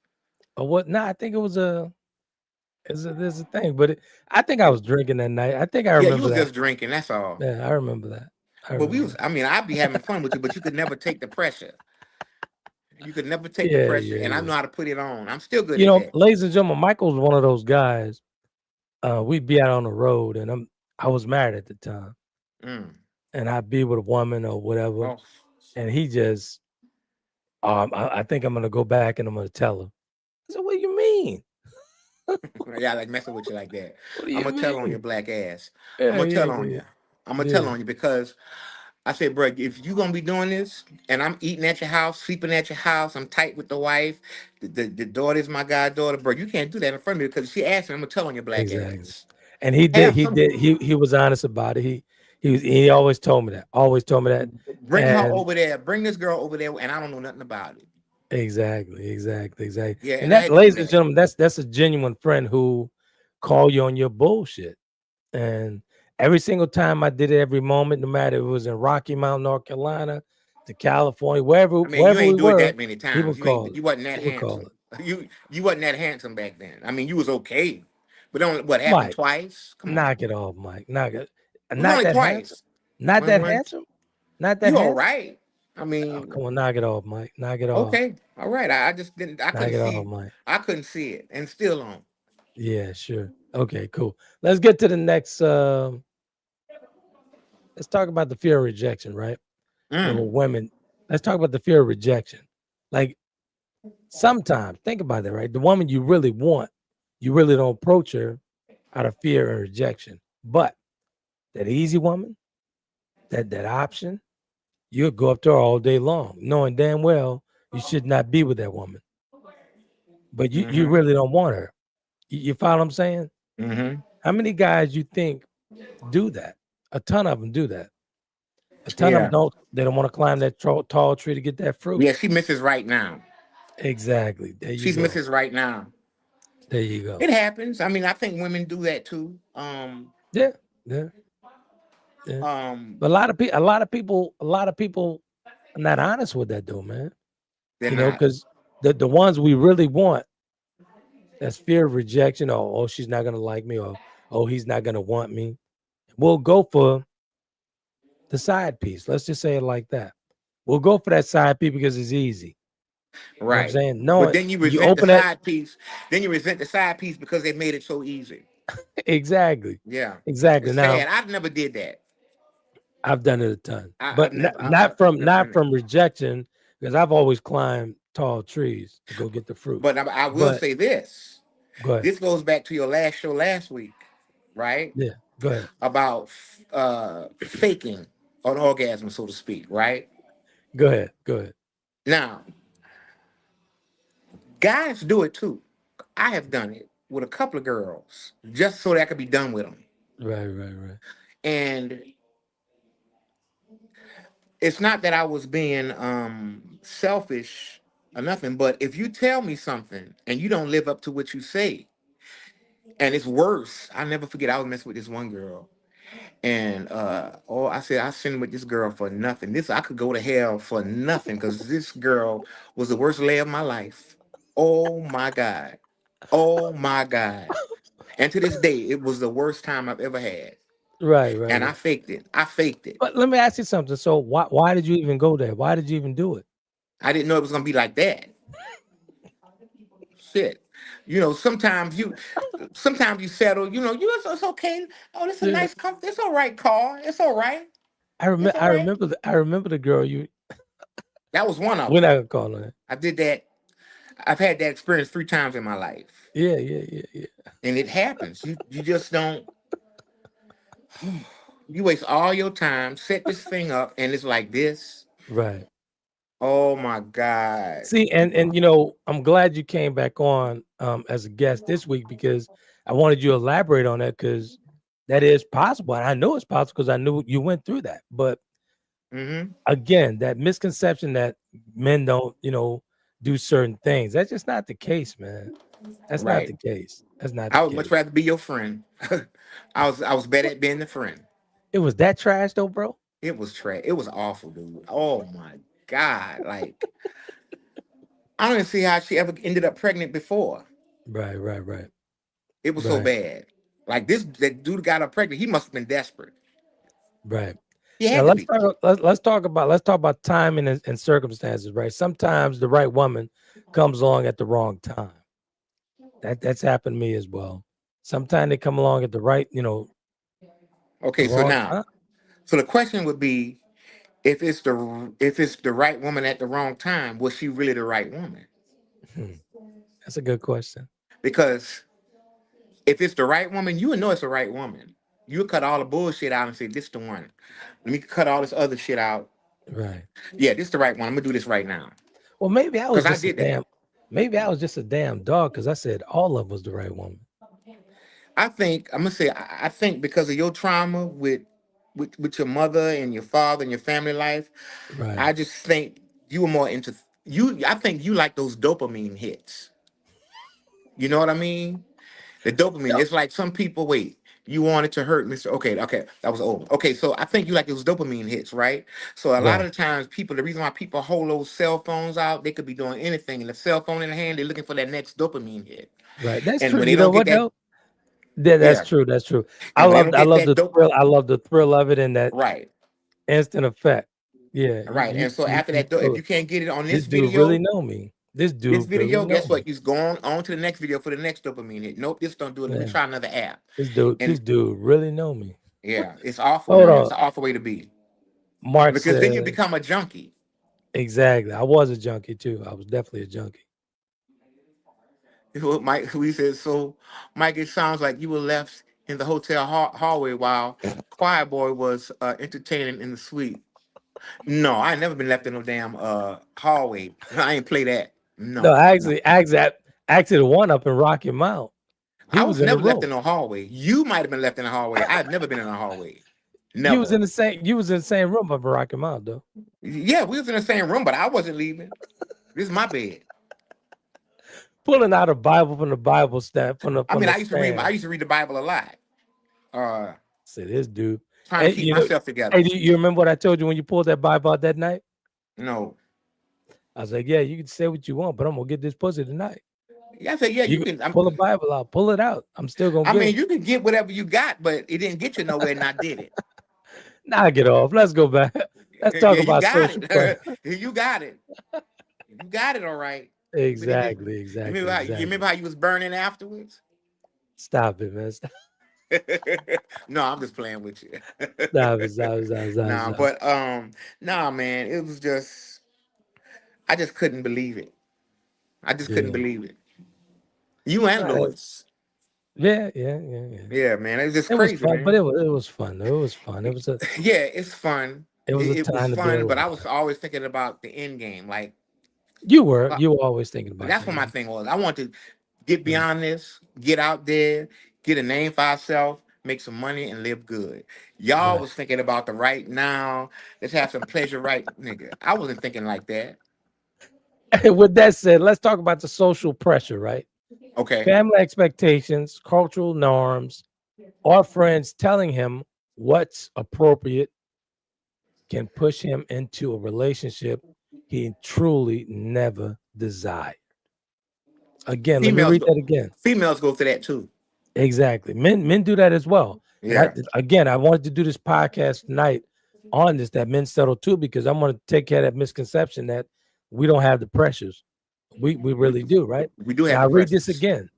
or what? No, I think it was there's a thing, but I think I was drinking that night. I think I Yeah, you remember was that. just drinking. That's all. Yeah, I remember that. I But we remember was. that. I mean, I'd be having fun with you, but you could never take the pressure. You could never take the Yeah, pressure, yeah, and I yeah. know how to put it on. I'm still good You at know, that. ladies and gentlemen, Michael's one of those guys. We'd be out on the road, and I was married at the time, Mm. and I'd be with a woman or whatever, Oh, and he just, I think I'm gonna go back and I'm gonna tell her. I said, "What do you mean? yeah, I like messing with you like that. What do I'm you gonna tell on your mean?" black ass. I'm Yeah, gonna yeah, tell on yeah, you. I'm gonna tell yeah. on you because I said, bro, if you gonna be doing this, and I'm eating at your house, sleeping at your house, I'm tight with the wife, the daughter's my goddaughter, bro. You can't do that in front of me because she asked me. I'm gonna tell on your black Exactly. ass. And he did. Have He some. did. He was honest about it. He always told me that. Always told me that. Bring her And over there. Bring this girl over there, and I don't know nothing about it. exactly. Yeah, And and I that, had to do ladies and that. gentlemen, that's a genuine friend who call you on your bullshit. And every single time I did it, every moment, no matter if it was in Rocky Mount, North Carolina, to California, wherever I mean, you wherever we ain't do it were, that many he times. would call it. You wasn't He that would call handsome. it. You wasn't that handsome back then. I mean, you was okay, but only what happened Mike, twice? Come on, knock it it off, Mike. Knock it. was Not only that handsome. twice. Not When that when handsome. Not that you all handsome. right? I Oh, mean, come on, knock it off, Mike. Knock it off. okay, all right. I just didn't. I Knock couldn't it off, see. Mike. I couldn't see it, and still on. Yeah, sure. Okay, cool. Let's get to the next. Let's talk about the fear of rejection, right? And with Mm, women, let's talk about the fear of rejection. Like sometimes, think about that, right? The woman you really want, you really don't approach her out of fear and rejection. But that easy woman, that option, you'll go up to her all day long, knowing damn well you should not be with that woman. But you mm-hmm. really don't want her. You follow what I'm saying? Mm-hmm. How many guys you think do that? A ton of them do that. A ton of them Yeah. don't. They don't want to climb that tall tree to get that fruit. Yeah. She misses right now. Exactly. There you She's go. misses right now. There you It go. happens. I mean, I think women do that too. Yeah. Yeah. Yeah. Um, But a lot of people are not honest with that though, man. they're not. Because the ones we really want, that's fear of rejection, or oh, she's not gonna like me, or oh, he's not gonna want me. We'll go for the side piece. Let's just say it like that. We'll go for that side piece because it's easy. You know what I'm Right. saying? But No, then you you resent the open that side piece. Then you resent the side piece because they made it so easy. exactly. Yeah. Exactly. It's Now sad. I've never did that. I've done it a ton, I've but never not never not done it. from rejection because I've always climbed tall trees to go get the fruit. But I will But say this. go ahead. This goes back to your last show last week, right? Yeah, go ahead. About faking an orgasm, so to speak, right? Go ahead. Go ahead. Now, guys do it too. I have done it with a couple of girls just so that I could be done with them. Right. And it's not that I was being selfish or nothing, but if you tell me something and you don't live up to what you say, and it's worse, I never forget I was messing with this one girl. And oh, I said I sinned with this girl for nothing. This I could go to hell for nothing because this girl was the worst lay of my life. Oh my God. Oh my God. And to this day, it was the worst time I've ever had. And I Right. faked it. I faked it. But let me ask you something. So why did you even go there? Why did you even do it? I didn't know it was gonna be like that. Shit. You know, sometimes you settle, it's okay. Oh, this is a Yeah. nice comfort. It's all right, car. It's all right. I It's remember all I right. remember the I remember the girl you That was one of we're them. not gonna call her. I did that. I've had that experience 3 times in my life. Yeah. And it happens. You just don't you waste all your time, set this thing up, and it's like this. Right. Oh my God. See, and I'm glad you came back on as a guest this week because I wanted you to elaborate on that because that is possible. And I know it's possible because I knew you went through that. But Mm-hmm. again, that misconception that men don't, do certain things. That's just not the case, man. That's not Right. the case. That's not the I would much case. rather be your friend. I was better at being the friend. It was that trash though, bro. It was trash. It was awful, dude. Oh my God. Like I don't even see how she ever ended up pregnant before. Right, right, right, It was so right, bad. Like this, that dude got her pregnant. He must have been desperate. right. He Now had to be. let's talk about timing and circumstances, right? Sometimes the right woman comes along at the wrong time. That's happened to me as well. Sometimes they come along at the right, the Okay, so wrong now, time. so the question would be, if it's the right woman at the wrong time, was she really the right woman? Hmm, that's a good question. Because if it's the right woman, you would know it's the right woman. You would cut all the bullshit out and say, "This the one." Let me cut all this other shit out. Right. Yeah, this the right one. I'm gonna do this right now. Well, Because I did that. maybe I was just a damn dog because I said all of was the right woman. I think I'm gonna say I think because of your trauma with your mother and your father and your family life, Right. I just think you were more into you. I think you like those dopamine hits. You know what I mean? The dopamine. No. It's like some people wait. You wanted to hurt Mr. Okay, okay, that was old. Okay, so I think you like those dopamine hits, right? So a lot Right. of the times, the reason why people hold those cell phones out, they could be doing anything, and the cell phone in the hand, they're looking for that next dopamine hit. Right. That's And true. when they You know don't get what that, though? That's yeah, true. That's true. and when they don't I get love that the dope, thrill. I love the thrill of it and that right, instant effect. Yeah. right. And so after You that, if feel you can't get it on this dude really know me. This this dude really video, know guess what? me. He's going on to the next video for the next dopamine hit. Nope, this don't do it. Let me Yeah. try another app. This And dude really know me. yeah, it's awful, Hold man. It's on. an awful way to be Mark because then said you become a junkie. exactly. I was a junkie too. I was definitely a junkie. What Mike, we said, so Mike, it sounds like you were left in the hotel hallway while Quiet Boy was entertaining in the suite. No, I ain't never been left in no damn hallway. I ain't play that. No, No, no. actually the one up in Rocky Mount. He I was was in the never left room. in no hallway. You might have been left in a hallway. I've never been in a hallway. Never. You was in the same room up in Rocky Mount though. Yeah, we was in the same room, but I wasn't leaving. This is my bed. Pulling out a Bible from the Bible stand I from mean, the I stand. used to read the Bible a lot. Uh, Say this dude. trying to Hey, keep myself together. hey, do you remember what I told you when you pulled that Bible out that night? No. I was like, yeah, you can say what you want, but I'm gonna get this pussy tonight. Yeah, I said, yeah, You you can can. pull a Bible out, pull it out. I'm still gonna I get mean, it. you can get whatever you got, but it didn't get you nowhere, and I did it. Now get off. Let's go back. Let's talk Yeah, you about got social pressure. it. You got it. You got it, all right. But it didn't. Exactly, You exactly, remember how exactly. you was burning afterwards? Stop it, man. No, I'm just playing with you. Nah, Stop. but nah, man, it was just I just couldn't believe it. I just couldn't Yeah. believe it. You and Nah, Lois. yeah. Yeah, man, it was just It was crazy, fun, but man. it was fun. Though. It was fun. Yeah, it's fun. It was a It was time to be fun, but I alive. was always thinking about the end game. Like, You were always thinking about that's that. what my thing was. I wanted to get Yeah. beyond this, get out there, get a name for ourselves, make some money, and live good. Y'all Right. was thinking about the right now. Let's have some pleasure, right, nigga. I wasn't thinking like that. With that said, let's talk about the social pressure, right? Okay. Family expectations, cultural norms, or friends telling him what's appropriate can push him into a relationship he truly never desired. Again, let me Females read go. that again. Females go through that too. Exactly. Men do that as well. And Yeah. I wanted to do this podcast tonight on this that men settle too because I want to take care of that misconception that we don't have the pressures. We really do, right? We do have Now I the read this pressures. again.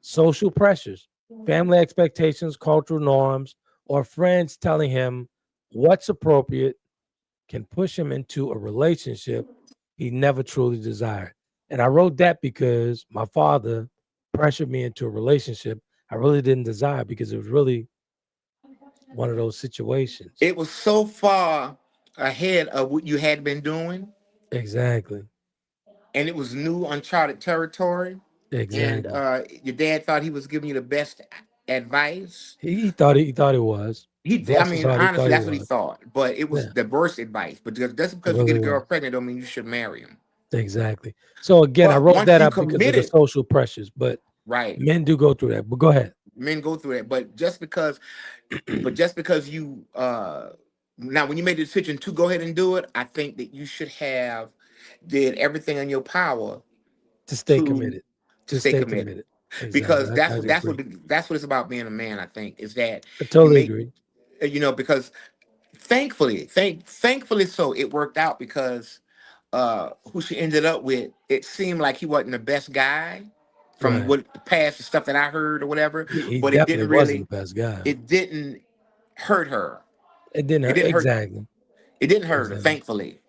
Social pressures, family expectations, cultural norms, or friends telling him what's appropriate can push him into a relationship he never truly desired. And I wrote that because my father pressured me into a relationship I really didn't desire because it was really one of those situations. It was so far ahead of what you had been doing, Exactly. and it was new, uncharted territory. And Exactly. your dad thought he was giving you the best advice. He thought it was. I Bless his mean, heart, he honestly, thought it that's what he was. thought. But it was Yeah, the worst advice. But just it because you get really a girl was. pregnant, don't mean you should marry him. Exactly. So again, I But wrote once that you up because of the committed, social pressures, but right, men do go through that. But go ahead. men go through that. But just because you now when you made the decision to go ahead and do it, I think that you should have did everything in your power To stay to committed. to To stay stay committed. committed. Exactly. Because I agree. that's what it's about being a man, I think, is that I you totally make, agree. because thankfully so it worked out, because who she ended up with, it seemed like he wasn't the best guy from Right. what past the stuff that I heard or whatever, He but it definitely didn't wasn't really, the best guy. it didn't hurt her. It didn't It hurt. didn't hurt. Exactly. It didn't hurt her, Exactly. thankfully.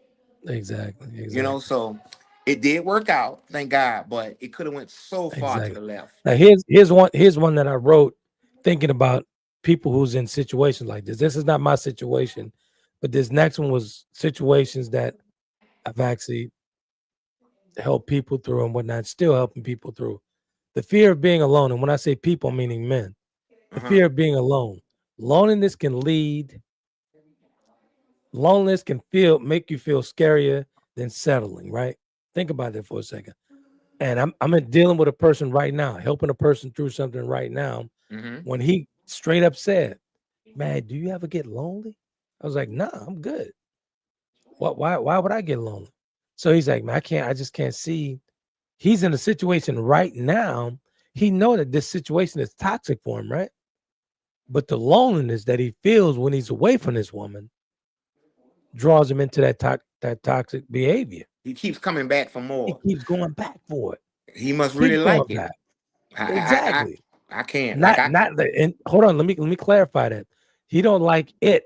Exactly. Exactly. So it did work out, thank God, but it could have went so far to Exactly. the left. Now here's one that I wrote thinking about people who's in situations like this. This is not my situation, but this next one was situations that I've actually helped people through and whatnot, still helping people through. The fear of being alone. And when I say people, meaning men, the Uh-huh. fear of being alone. Loneliness can make you feel scarier than settling, right? Think about that for a second. And I'm dealing with a person right now, helping a person through something right now. Mm-hmm. When he straight up said, "Man, do you ever get lonely?" I was like, "Nah, I'm good. Why would I get lonely?" So he's like, "Man, I just can't see." He's in a situation right now. He know that this situation is toxic for him, right? But the loneliness that he feels when he's away from this woman draws him into that toxic behavior. He keeps coming back for He more. keeps going back for it. He must really Keeps like going it. back. I Exactly. I can't. Like I Not the and hold on, let me clarify that. He don't like it.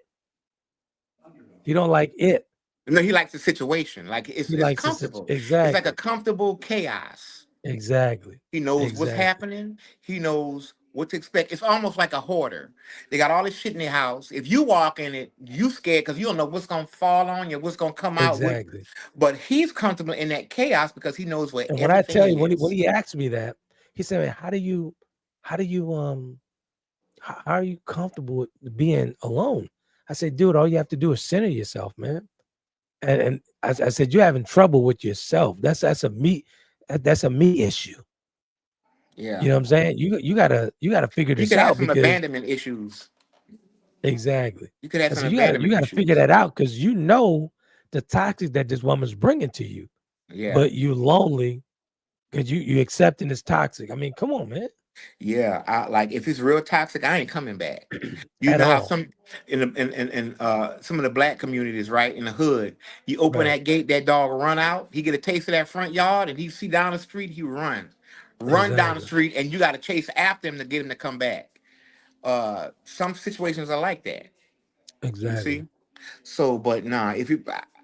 He don't like it. No, he likes the situation. Like He it's likes the comfortable. It's like a exactly. comfortable chaos. Exactly. He knows what's Exactly. happening. He knows what to expect. It's almost like a hoarder. They got all this shit in their house. If you walk in it, you scared because you don't know what's gonna fall on you, what's gonna come out. Exactly. But he's comfortable in that chaos because he knows where And when I everything tell you, when is. he asked me that, he said, "Man, how do you how are you comfortable with being alone?" I said, "Dude, all you have to do is center yourself, man." And I said, "You're having trouble with yourself. That's a me issue." Yeah. You know what I'm saying? You gotta figure You this could have out some because abandonment issues. exactly. You could have I some said you abandonment gotta figure issues. that out because you know the toxic that this woman's bringing to you, Yeah. but you lonely because you accepting this toxic. I mean, come on, man. Yeah. Like if it's real toxic, I ain't coming back. You At know how all. some in some of the black communities, right, in the hood, you open Right. that gate, that dog will run out. He get a taste of that front yard, and he see down the street, he run down the Exactly. street, and you got to chase after him to get him to come back. Some situations are like that. You Exactly. see. So, but nah, if you,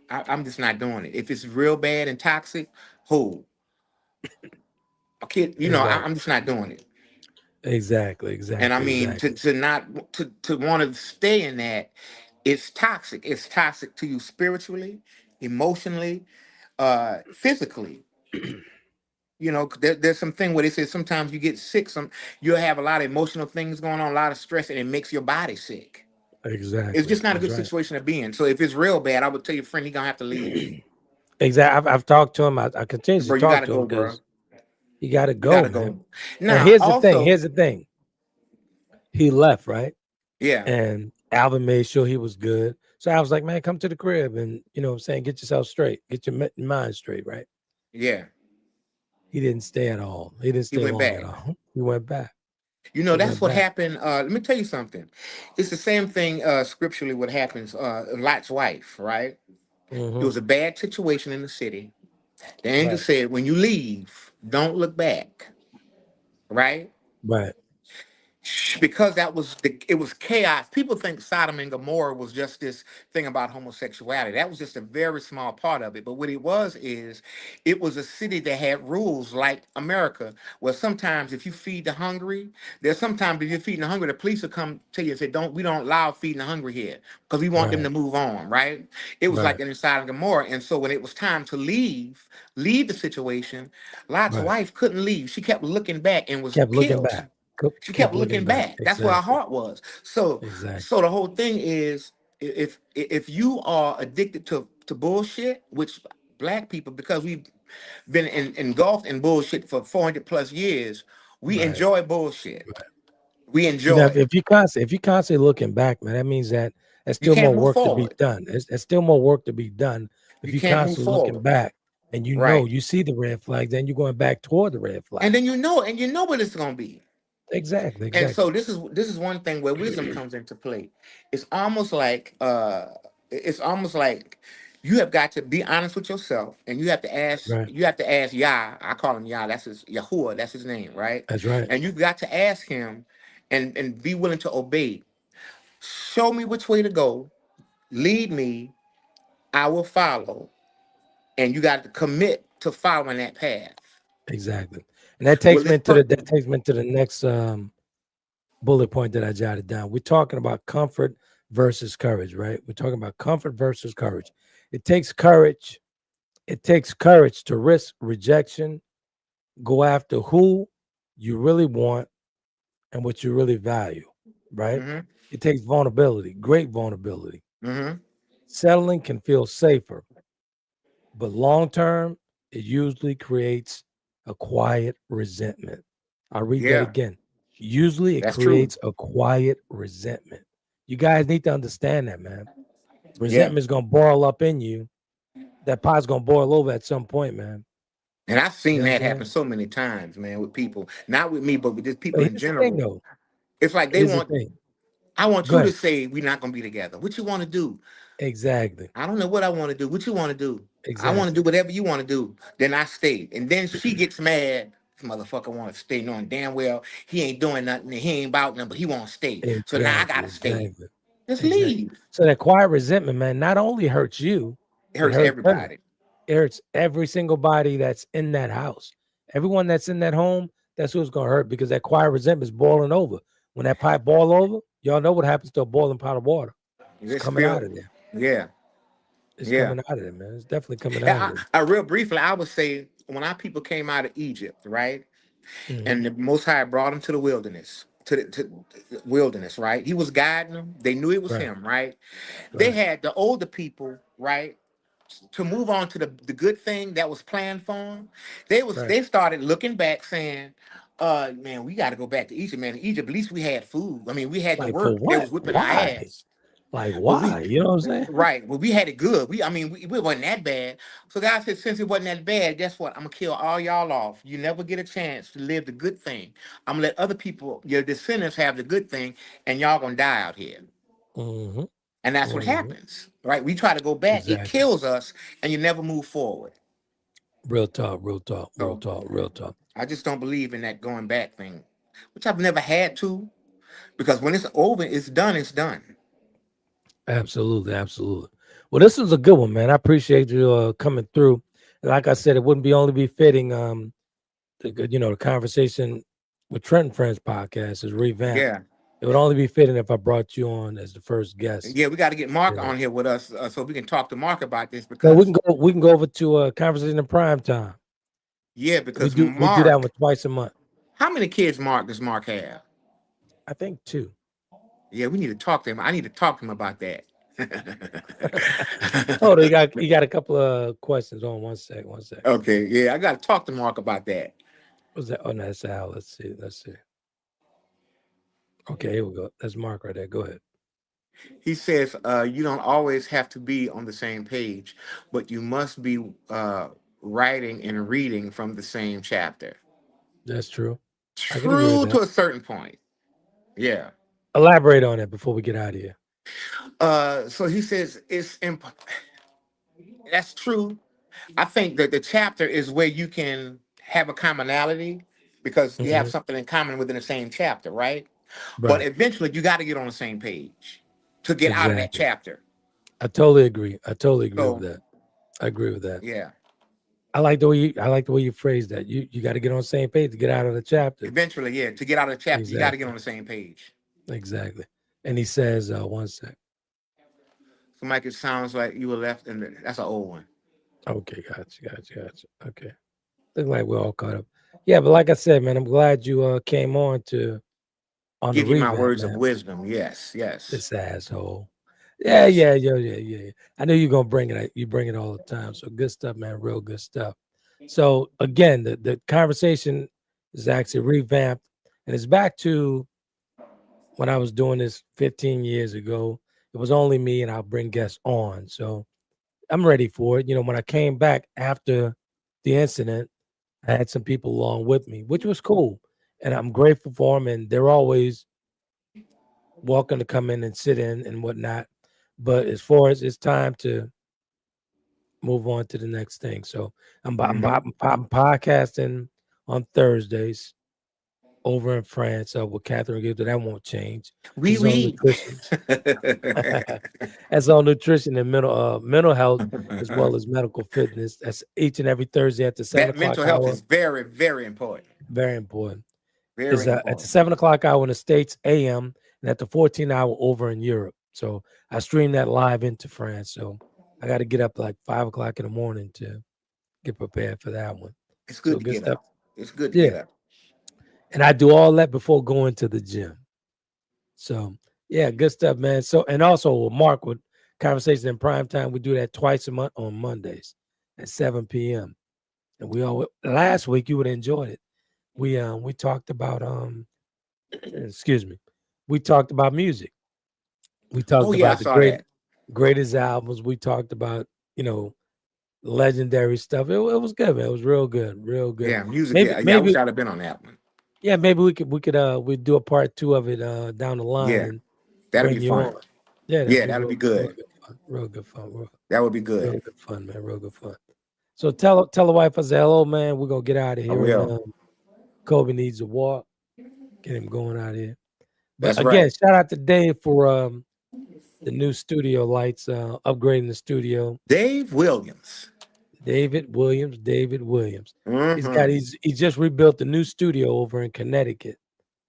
I'm just not doing it. If it's real bad and toxic, who a kid, Exactly. I'm just not doing it. Exactly. And I Exactly. mean, Exactly. to not to want to stay in that, it's toxic. It's toxic to you spiritually, emotionally, physically. There's something where they say sometimes you get sick. You'll have a lot of emotional things going on, a lot of stress, and it makes your body sick. It's Exactly. just not a That's good right. situation to be in. So if it's real bad, I would tell your friend he gonna have to leave. Exactly. I've talked to him. I continuously Bro, you talk gotta to him go, bro. because you got to You go, gotta man. go. And Now, also, Here's the thing. He left, right? yeah, And Alvin made sure he was good. So I was like, man, come to the crib and what I'm saying, get yourself straight, get your mind straight, right? yeah. He didn't stay at all. He didn't He stay went long at back. all. He went back. He That's went what back. happened. Let me tell you something. It's the same thing scripturally what happens Lot's wife, right? It Mm-hmm. was a bad situation in the city. The angel Right. said, when you leave, don't look back, right? Right. Because it was chaos. People think Sodom and Gomorrah was just this thing about homosexuality. That was just a very small part of it. But what it was is it was a city that had rules like America, where sometimes if you feed the hungry, there's sometimes if you're feeding the hungry, the police will come to you and say, we don't allow feeding the hungry here because we want them Right. to move on, right? It was like Right. that in Sodom and Gomorrah. And so when it was time to leave the situation, Lot's Right. wife couldn't leave. She kept looking back and was Kept looking killed. back. She kept Kept looking looking back. back. That's where her Exactly. heart was. So, Exactly. so the whole thing is, if you are addicted to bullshit, which black people, because we've been engulfed in bullshit for 400 plus years, we Right. enjoy bullshit. Right. We enjoy it. If you constantly looking back, man, that means that there's You still can't more move work to be forward. done. There's still more work to be done. If You you can't move constantly looking forward. back, and Right. you see the red flags, then you're going back toward the red And then flags. you know what it's gonna be. Exactly, And exactly. so this is one thing where wisdom comes into play. It's almost like it's almost like you have got to be honest with yourself, and That's right. you have to ask Yah. I call him Yah. That's his Yahuwah. That's his name, right? That's right. And you've got to ask him, and be willing to obey. Show me which way to go. Lead me. I will follow. And you got to commit to following that path. Exactly. And that Well, takes me this into the person. next bullet point that I jotted down. We're talking about comfort versus courage, right? We're talking about comfort versus courage. It takes courage. It takes courage to risk rejection, go after who you really want and what you really value, right? Mm-hmm. It takes vulnerability, great vulnerability. Mm-hmm. Settling can feel safer, but long term, it usually creates a quiet resentment. I'll read that Yeah, again. Usually, it that's true. creates a quiet resentment. You guys need to understand that, man. Yeah. Resentment is going to boil up in you. That pot's going to boil over at some point, man. And I've You seen know what I'm that happen saying? so many times, man, with people. Not with me, but with just But people in here's the thing, general. though. It's like they Here's the want, thing. I want Go you to ahead. say we're not gonna be together. What you want to do? Exactly. I don't know what I want to do. What you want to do? I want to Exactly. do whatever you want to do. Then I stay. And then she gets mad. This motherfucker want to stay, knowing damn well he ain't doing nothing and he ain't about nothing, but he won't stay. So now I Exactly. gotta stay. Exactly. Just Exactly. leave. So that quiet resentment, man, not only hurts you, It it hurts hurts her. everybody. It hurts every single body that's in that house. Everyone that's in that home, that's who's gonna hurt because that quiet resentment is boiling over. When that pipe boil over, y'all know what happens to a boiling pot of water. It's Just coming out spill. of there. Yeah, It's yeah. coming out of there, man. It's definitely coming out of there. Real briefly, I would say when our people came out of Egypt, right? Hmm. And the Most High brought him to the wilderness, to the wilderness, right? He was guiding them. They knew it was Right, him, right? They right, had the older people, right, to move on to the good thing that was planned for them. right. They started looking back, saying, man, we got to go back to Egypt, man. In Egypt, at least we had food. I mean, we had the Like for work. They what? was whipping our Why? ass. Like But we why? You know what I'm saying? Right. Well, we had it good. We wasn't that bad. So God said, since it wasn't that bad, guess what? I'm gonna kill all y'all off. You never get a chance to live the good thing. I'm gonna let other people, your descendants, have the good thing, and y'all gonna die out here. Hmm. And that's what Hmm. happens. Right? We try to go back, it Exactly. kills us, and you never move forward. Real talk, real talk, real So talk, real talk. I just don't believe in that going back thing, which I've never had to, because when it's over, it's done, it's done. Absolutely, absolutely. Well, this was a good one, man. I appreciate you coming through. Like I said, it wouldn't be only be fitting. The conversation with Trent Friends podcast is revamped. Yeah. It would only be fitting if I brought you on as the first guest. Yeah, we got to get Mark You know, on here with us so we can talk to Mark about this so we because can go. We can go over to a conversation in prime time. yeah, We because do. We do that Mark, one twice a month. how many kids Mark does Mark have? I think two. Yeah, we need to talk to him. I need to talk to him about that. Oh, you got a couple of questions on. One sec. One sec. Okay, yeah, I got to talk to Mark about that. What's that? Oh, no, that's Al. Let's see. Let's see. Okay, here we go. That's Mark right there. Go ahead. He says you don't always have to be on the same page, but you must be writing and reading from the same chapter. That's true. I can agree with True that. to a certain point. Yeah. Elaborate on it before we get out of here. So he says that's true. I think that the chapter is where you can have a commonality because you have Hmm. something in common within the same chapter, right? But Right. eventually you got to get on the same page to get out of that Exactly. chapter. I totally agree. I totally agree with So that. I agree with that. yeah, I like the way you phrase that. You got to get on the same page to get out of the chapter. eventually, yeah, to get out of the chapter, you got to get Exactly. on the same page. Exactly. And he says, one sec. So Mike, it sounds like you were left in that's an old one. Okay, gotcha. Okay. Look like we're all caught up. Yeah, but like I said, man, I'm glad you came on the Give you my revamp, words of man. wisdom. Yes, yes, This asshole. Yeah, yes. yeah, yeah. I know you're gonna bring it. You bring it all the time. So good stuff, man. Real good stuff. So again, the conversation is actually revamped, and it's back to when I was doing this 15 years ago. It was only me, and I'll bring guests on. So I'm ready for it. When I came back after the incident, I had some people along with me, which was cool. And I'm grateful for them. And they're always welcome to come in and sit in and whatnot. But as far as it's time to move on to the next thing. So I'm podcasting on Thursdays over in France with Catherine Gibbs. That won't change. Oui, oui. Nutrition. That's on nutrition and mental health as well as medical fitness. That's each and every Thursday at the 7 That o'clock mental health hour. is very, very important. Very important. Very important. At the 7 o'clock hour in the States, AM, and at the 14 hour over in Europe. So I stream that live into France. So I got to get up like 5 o'clock in the morning to get prepared for that one. It's good to get up. It's good to get up. And I do all that before going to the gym. So yeah, good stuff, man. So, and also with Mark with Conversations in Prime Time, we do that twice a month on Mondays at 7 p.m. And last week you would have enjoyed it. We talked about excuse me. We talked about music. We talked about the greatest albums. We talked about, legendary stuff. It was good, man. It was real good. Real good. Yeah, music. Maybe I wish I'd have been on that one. Yeah, maybe we'd do a part 2 of it down the line. Yeah, that'd be fun. Yeah, that'd be good. Real good fun. That would be good. Real good fun, man. Real good fun. So tell the wife I say hello, man. We're gonna get out of here. Kobe needs a walk. Get him going out of here. But That's again, right. Shout out to Dave for the new studio lights, upgrading the studio. David Williams. Mm-hmm. He just rebuilt the new studio over in Connecticut.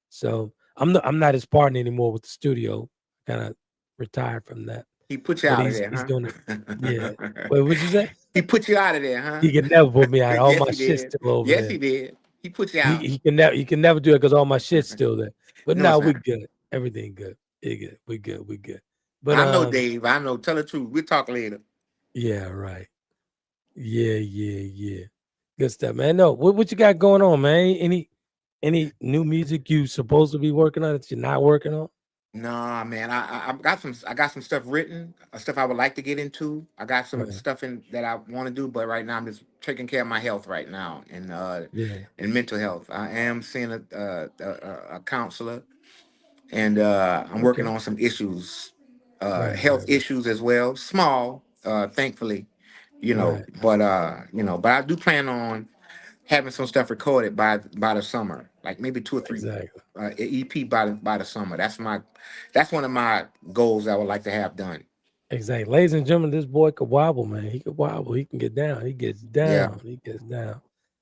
So I'm not his partner anymore with the studio. Kind of retired from that. He put you out of there, He's huh? doing it. Yeah. Wait, what'd you say? He put you out of there, huh? He can never put me out. All Yes, my shit's still over there. Yes, he did. He put you out. He can never do it because all my shit's still there. But no, we good. Everything good. We good. But I know, Dave. I know. Tell the truth. We'll talk later. Yeah, right. Yeah. Good stuff, man. No, what you got going on, man? Any new music you supposed to be working on that you're not working on? Nah, man. I got some stuff written, stuff I would like to get into. I got some stuff that I want to do, but right now I'm just taking care of my health right now and mental health. I am seeing a counselor, and I'm working on some issues, health issues as well. Small, thankfully, but but I do plan on having some stuff recorded by the summer, like maybe 2 or 3 EP by the summer. That's one of my goals I would like to have done. Exactly. Ladies and gentlemen, this boy could wobble, man. He could wobble. He can get down. He gets down. Yeah. He gets down.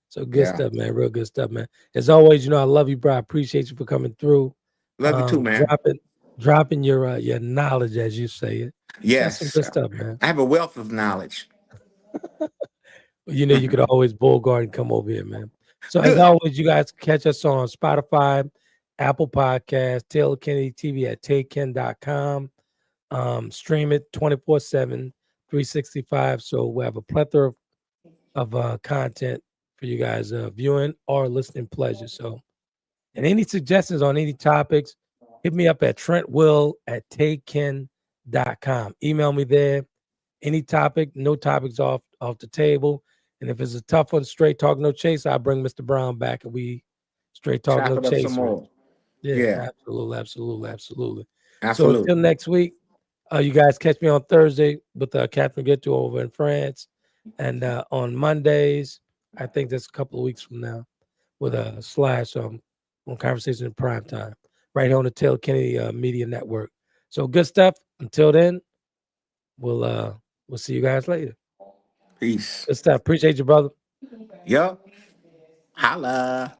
So good stuff, man. Real good stuff, man. As always, I love you, bro. I appreciate you for coming through. Love you too, man. Dropping your knowledge, as you say it. Yes. That's some good stuff, man. I have a wealth of knowledge. You could always Bogart and come over here, man. So as always, you guys catch us on Spotify, Apple Podcasts, Taylor Kennedy TV at tayken.com. Stream it 24/7, 365. So we have a plethora of content for you guys viewing or listening pleasure. So, and any suggestions on any topics, hit me up at trentwill@tayken.com. Email me there. Any topic, no topics off the table. And if it's a tough one, straight talk, no chase, I bring Mr. Brown back and we straight talk, no chase. Yeah, absolutely. So until next week, you guys catch me on Thursday with Catherine Getto over in France. And on Mondays, I think that's a couple of weeks from now, with a slash on Conversations in Prime Time, right here on the Taylor Kennedy Media Network. So good stuff. Until then, we'll see you guys later. Peace. Good stuff. Appreciate you, brother. Yup. Holla.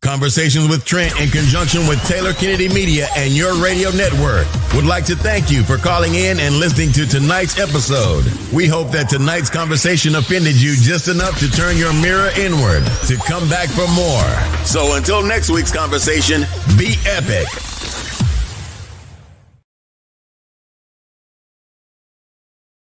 Conversations with Trent in conjunction with Taylor Kennedy Media and your radio network would like to thank you for calling in and listening to tonight's episode. We hope that tonight's conversation offended you just enough to turn your mirror inward to come back for more. So until next week's conversation, be epic.